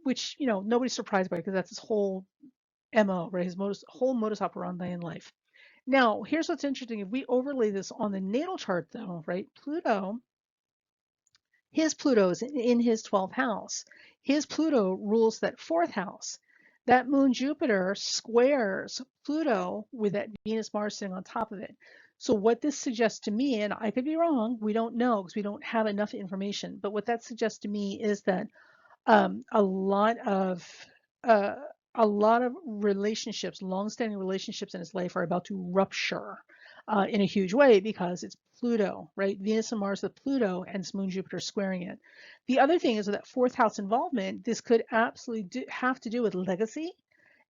which, nobody's surprised by because that's his whole MO, right? His whole modus operandi in life. Now, here's what's interesting. If we overlay this on the natal chart, though, right? His Pluto is in his 12th house. His Pluto rules that 4th house. That Moon Jupiter squares Pluto with that Venus Mars sitting on top of it. So what this suggests to me, and I could be wrong, we don't know because we don't have enough information, but what that suggests to me is that a lot of relationships, long-standing relationships in his life are about to rupture in a huge way because it's Pluto, right? Venus and Mars with Pluto and it's Moon Jupiter squaring it. The other thing is that 4th house involvement, this could absolutely have to do with legacy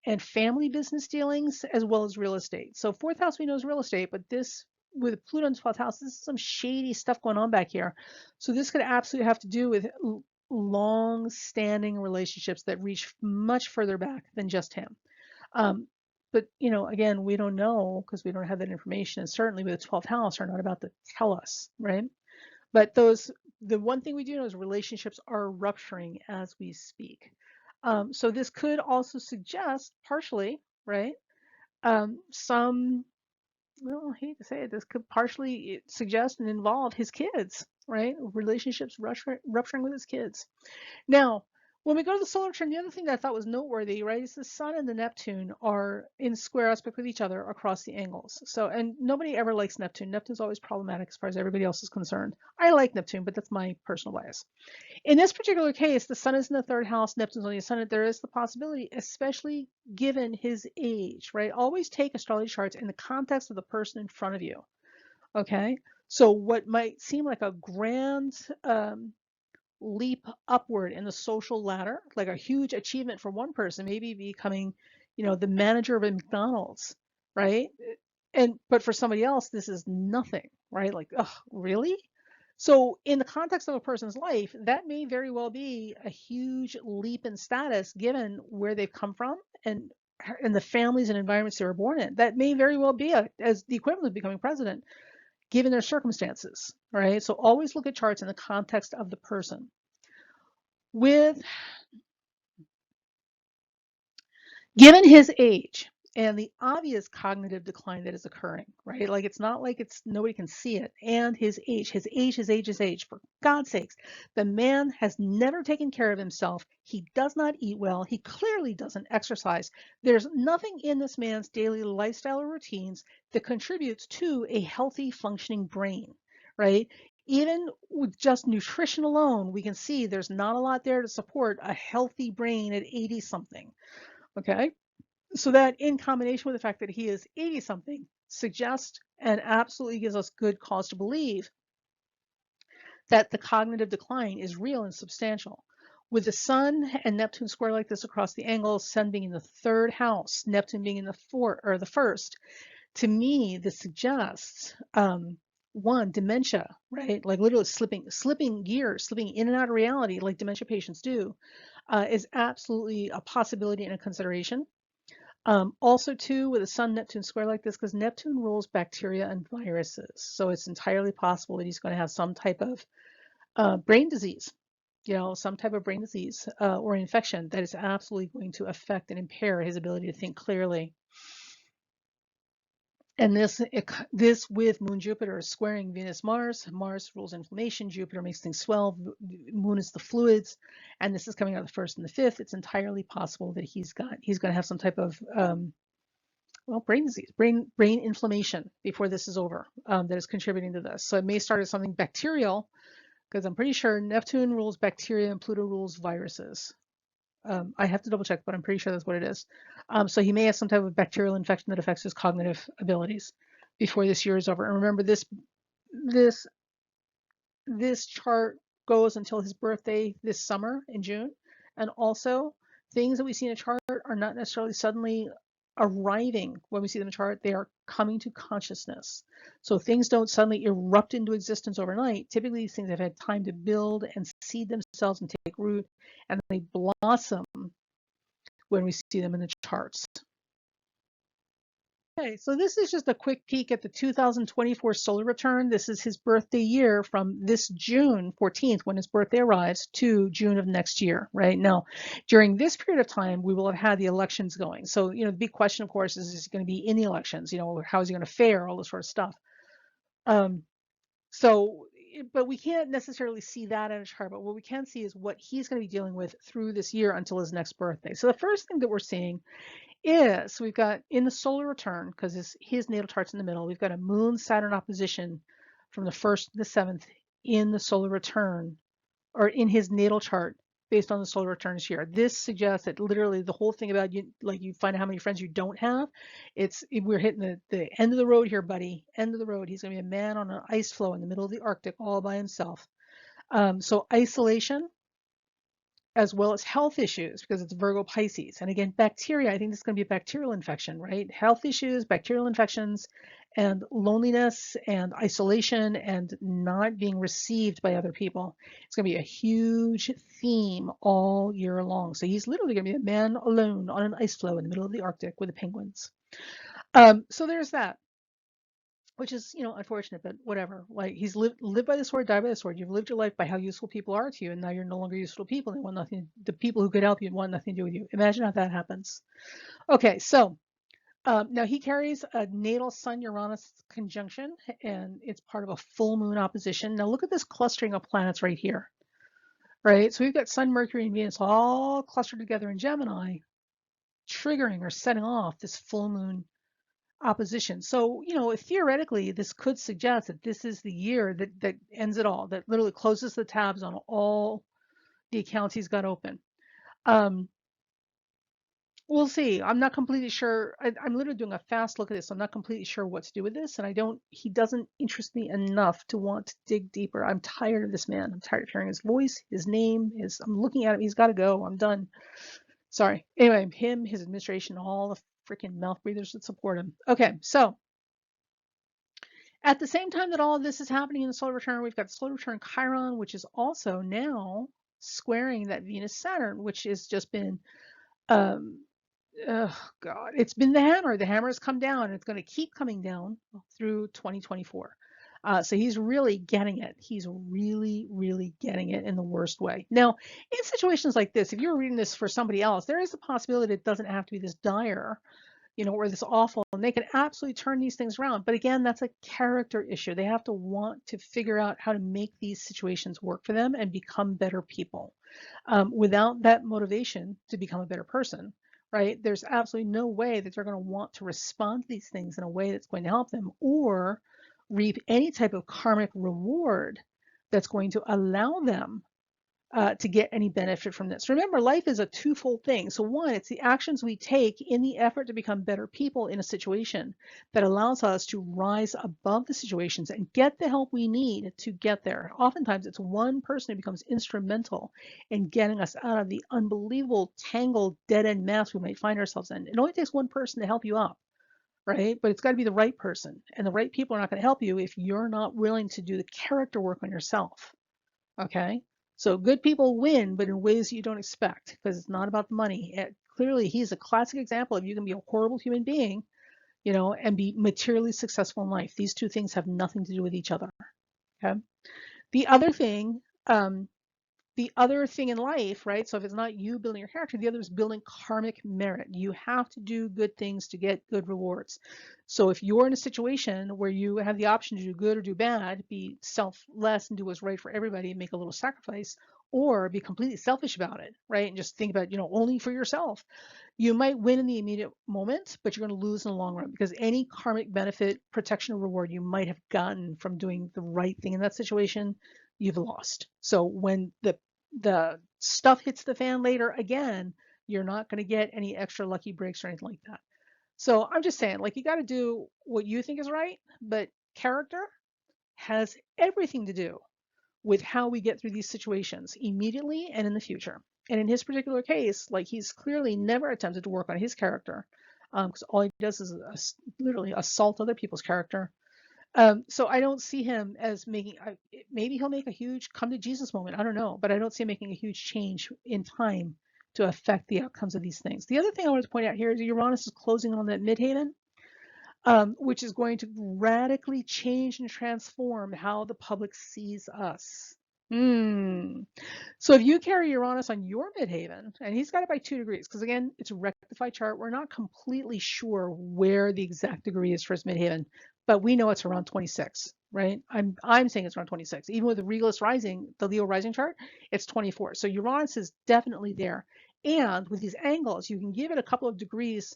and family business dealings as well as real estate. So 4th house we know is real estate, but this with Pluto in 12th house, this is some shady stuff going on back here. So this could absolutely have to do with long-standing relationships that reach much further back than just him. But again, we don't know because we don't have that information, and certainly with the 12th house are not about to tell us, right? But the one thing we do know is relationships are rupturing as we speak. So this could also suggest partially, right? Well, I hate to say it, this could partially suggest and involve his kids, right? Relationships rupturing with his kids. Now, When we go to the solar return, the other thing that I thought was noteworthy, right, is the Sun and the Neptune are in square aspect with each other across the angles. So, and nobody ever likes Neptune. Neptune's always problematic as far as everybody else is concerned. I like Neptune, but that's my personal bias. In this particular case, the Sun is in the third house, Neptune's on the ascendant. There is the possibility, especially given his age, right? Always take astrology charts in the context of the person in front of you, okay? So what might seem like a grand leap upward in the social ladder, like a huge achievement for one person, maybe becoming, the manager of a McDonald's, right? And but for somebody else, this is nothing, right? Like, oh, really? So in the context of a person's life, that may very well be a huge leap in status given where they've come from and the families and environments they were born in. That may very well be as the equivalent of becoming president, given their circumstances, right? So always look at charts in the context of the person. With given his age and the obvious cognitive decline that is occurring, right? Like it's not like it's nobody can see it. And his age, for God's sakes, the man has never taken care of himself. He does not eat well. He clearly doesn't exercise. There's nothing in this man's daily lifestyle or routines that contributes to a healthy functioning brain, right? Even with just nutrition alone, we can see there's not a lot there to support a healthy brain at 80 something. Okay, so that in combination with the fact that he is 80 something suggests and absolutely gives us good cause to believe that the cognitive decline is real and substantial. With the Sun and Neptune square like this across the angle, Sun being in the third house, Neptune being in the fourth or the first, to me this suggests one, dementia, right? Like literally slipping gears, slipping in and out of reality like dementia patients do, is absolutely a possibility and a consideration. Also, too, with a Sun Neptune square like this, because Neptune rules bacteria and viruses. So it's entirely possible that he's going to have some type of brain disease, some type of brain disease or infection that is absolutely going to affect and impair his ability to think clearly. And this with Moon Jupiter squaring Venus Mars. Mars rules inflammation. Jupiter makes things swell. Moon is the fluids, and this is coming out the 1st and the 5th. It's entirely possible that he's going to have some type of brain disease, brain inflammation before this is over that is contributing to this. So it may start as something bacterial, because I'm pretty sure Neptune rules bacteria and Pluto rules viruses. I have to double check, but I'm pretty sure that's what it is. So he may have some type of bacterial infection that affects his cognitive abilities before this year is over. And remember, this chart goes until his birthday this summer in June. And also, things that we see in a chart are not necessarily suddenly arriving when we see them in a chart. They are coming to consciousness. So things don't suddenly erupt into existence overnight. Typically, these things have had time to build and seed themselves and take root, and they blossom when we see them in the charts. Okay, so this is just a quick peek at the 2024 solar return. This is his birthday year from this June 14th, when his birthday arrives, to June of next year, right? Now, during this period of time, we will have had the elections going. So, the big question, of course, is he going to be in the elections? How is he going to fare? All this sort of stuff. But we can't necessarily see that in a chart, but what we can see is what he's going to be dealing with through this year until his next birthday. So the first thing that we're seeing is we've got in the solar return, because his natal chart's in the middle, we've got a Moon Saturn opposition from the 1st to the 7th in the solar return, or in his natal chart based on the solar returns here. This suggests that literally the whole thing about you find out how many friends you don't have. We're hitting the end of the road here, buddy. End of the road. He's going to be a man on an ice floe in the middle of the Arctic all by himself. So isolation, as well as health issues, because it's Virgo Pisces. And again, bacteria, I think this is going to be a bacterial infection, right? Health issues, bacterial infections, and loneliness and isolation and not being received by other people. It's going to be a huge theme all year long. So he's literally going to be a man alone on an ice floe in the middle of the Arctic with the penguins. So there's that, which is, unfortunate, but whatever. Like, he's lived by the sword, die by the sword. You've lived your life by how useful people are to you, and now you're no longer useful to people. They want nothing. The people who could help you want nothing to do with you. Imagine how that happens. Okay, so now he carries a natal Sun-Uranus conjunction, and it's part of a full moon opposition. Now look at this clustering of planets right here. right? So we've got Sun, Mercury, and Venus all clustered together in Gemini, triggering or setting off this full moon opposition. So, theoretically, this could suggest that this is the year that ends it all, that literally closes the tabs on all the accounts he's got open. Um, we'll see. I'm not completely sure. I'm literally doing a fast look at this. I'm not completely sure what to do with this, and he doesn't interest me enough to want to dig deeper. I'm tired of this man. I'm tired of hearing his voice, his name, I'm looking at him. He's got to go. I'm done. Sorry. Anyway, him, his administration, all the freaking mouth breathers that support him. Okay, so at the same time that all of this is happening in the solar return, we've got solar return Chiron, which is also now squaring that Venus Saturn, which has just been, um, oh God, it's been the hammer. The hammer has come down, and it's going to keep coming down through 2024. So he's really getting it. He's really, really getting it in the worst way. Now, in situations like this, if you're reading this for somebody else, there is a possibility it doesn't have to be this dire, or this awful, and they can absolutely turn these things around. But again, that's a character issue. They have to want to figure out how to make these situations work for them and become better people. Without that motivation to become a better person, right? There's absolutely no way that they're going to want to respond to these things in a way that's going to help them or reap any type of karmic reward that's going to allow them to get any benefit from this. Remember, life is a twofold thing. So one, it's the actions we take in the effort to become better people in a situation that allows us to rise above the situations and get the help we need to get there. Oftentimes, it's one person who becomes instrumental in getting us out of the unbelievable, tangled, dead-end mess we might find ourselves in. It only takes one person to help you up, right? But it's got to be the right person. And the right people are not going to help you if you're not willing to do the character work on yourself. Okay. So good people win, but in ways you don't expect, because it's not about the money. Clearly, he's a classic example of you can be a horrible human being, and be materially successful in life. These two things have nothing to do with each other. Okay. The other thing, um, the other thing in life, right? So if it's not you building your character, the other is building karmic merit. You have to do good things to get good rewards. So if you're in a situation where you have the option to do good or do bad, be selfless and do what's right for everybody and make a little sacrifice, or be completely selfish about it, right? And just think about, only for yourself. You might win in the immediate moment, but you're going to lose in the long run, because any karmic benefit, protection, or reward you might have gotten from doing the right thing in that situation, you've lost. So when the stuff hits the fan later again, you're not going to get any extra lucky breaks or anything like that. So I'm just saying, like, you got to do what you think is right, but character has everything to do with how we get through these situations immediately and in the future. And in his particular case, like, he's clearly never attempted to work on his character, because all he does is literally assault other people's character. So I don't see him as making, maybe he'll make a huge come to Jesus moment. I don't know, but I don't see him making a huge change in time to affect the outcomes of these things. The other thing I wanted to point out here is Uranus is closing on that midheaven, which is going to radically change and transform how the public sees us. So if you carry Uranus on your midheaven, and he's got it by 2 degrees, because again, it's a rectified chart. We're not completely sure where the exact degree is for his midheaven, but we know it's around 26, right? I'm saying it's around 26. Even with the Regalist rising, the Leo rising chart, it's 24. So Uranus is definitely there. And with these angles, you can give it a couple of degrees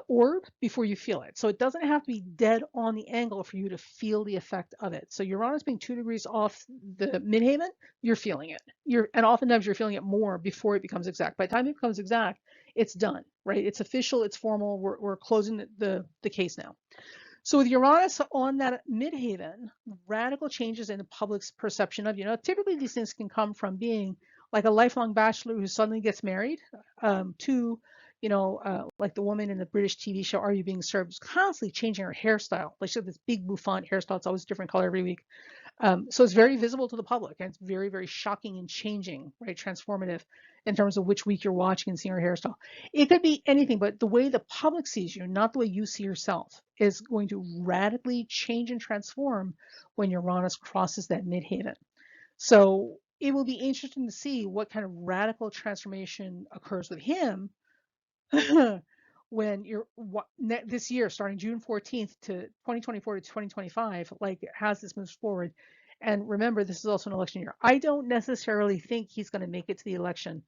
orb before you feel it. So it doesn't have to be dead on the angle for you to feel the effect of it. So Uranus being 2 degrees off the midheaven, you're feeling it. And oftentimes you're feeling it more before it becomes exact. By the time it becomes exact, it's done, right? It's official, it's formal. We're closing the case now. So with Uranus on that midheaven, radical changes in the public's perception of you. Typically these things can come from being like a lifelong bachelor who suddenly gets married, to, like the woman in the British TV show Are You Being Served, who's constantly changing her hairstyle. Like, she has this big bouffant hairstyle. It's always a different color every week. So it's very visible to the public, and it's very, very shocking and changing, right? Transformative in terms of which week you're watching and seeing her hairstyle. It could be anything, but the way the public sees you, not the way you see yourself, is going to radically change and transform when Uranus crosses that midheaven. So it will be interesting to see what kind of radical transformation occurs with him when this year, starting June 14th to 2024 to 2025, like, as this moves forward. And remember, this is also an election year. I don't necessarily think he's going to make it to the election.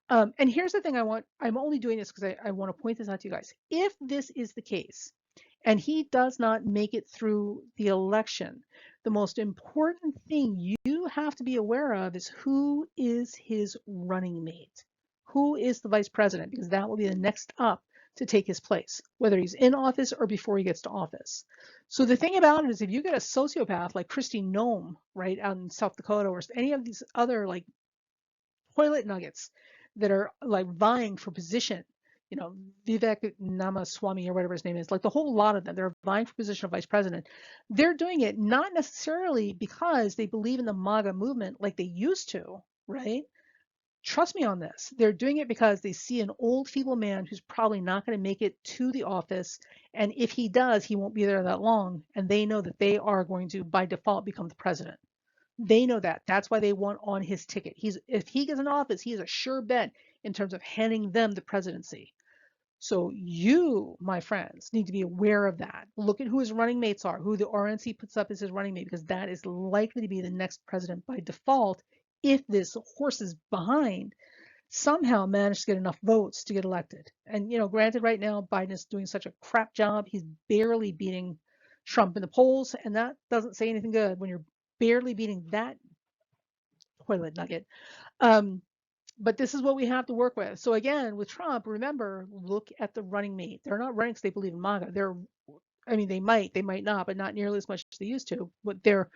And here's the thing I'm only doing this because I want to point this out to you guys. If this is the case, and he does not make it through the election, the most important thing you have to be aware of is who is his running mate? Who is the vice president? Because that will be the next up to take his place, whether he's in office or before he gets to office. So the thing about it is if you get a sociopath like Kristi Noem, right, out in South Dakota, or any of these other like toilet nuggets that are like vying for position, you know, Vivek Ramaswamy or whatever his name is, like the whole lot of them, they're vying for position of vice president. They're doing it not necessarily because they believe in the MAGA movement like they used to, right? Trust me on this. They're doing it because they see an old, feeble man who's probably not going to make it to the office. And if he does, he won't be there that long. And they know that they are going to, by default, become the president. They know that. That's why they want on his ticket. If he gets in office, he's a sure bet in terms of handing them the presidency. So you, my friends, need to be aware of that. Look at who his running mates are, who the RNC puts up as his running mate, because that is likely to be the next president by default if this horse is behind somehow managed to get enough votes to get elected. And, you know, granted, right now, Biden is doing such a crap job. He's barely beating Trump in the polls, and that doesn't say anything good when you're barely beating that toilet nugget. But this is what we have to work with. So again, with Trump, remember, look at the running mate. They're not running because they believe in MAGA. I mean, they might not, but not nearly as much as they used to. But they're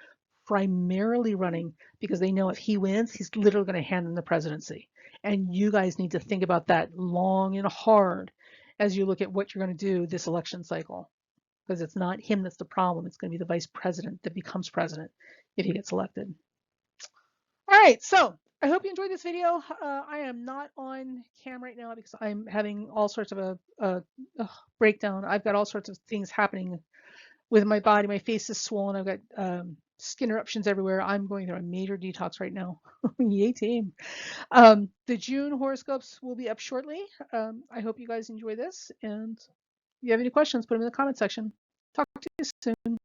primarily running because they know if he wins, he's literally going to hand them the presidency. And you guys need to think about that long and hard as you look at what you're going to do this election cycle. Because it's not him that's the problem. It's going to be the vice president that becomes president if he gets elected. All right, so I hope you enjoyed this video. I am not on cam right now because I'm having all sorts of a breakdown. I've got all sorts of things happening with my body. My face is swollen. I've got skin eruptions everywhere. I'm going through a major detox right now. Yay, team. The June horoscopes will be up shortly. I hope you guys enjoy this. And if you have any questions, put them in the comment section. Talk to you soon.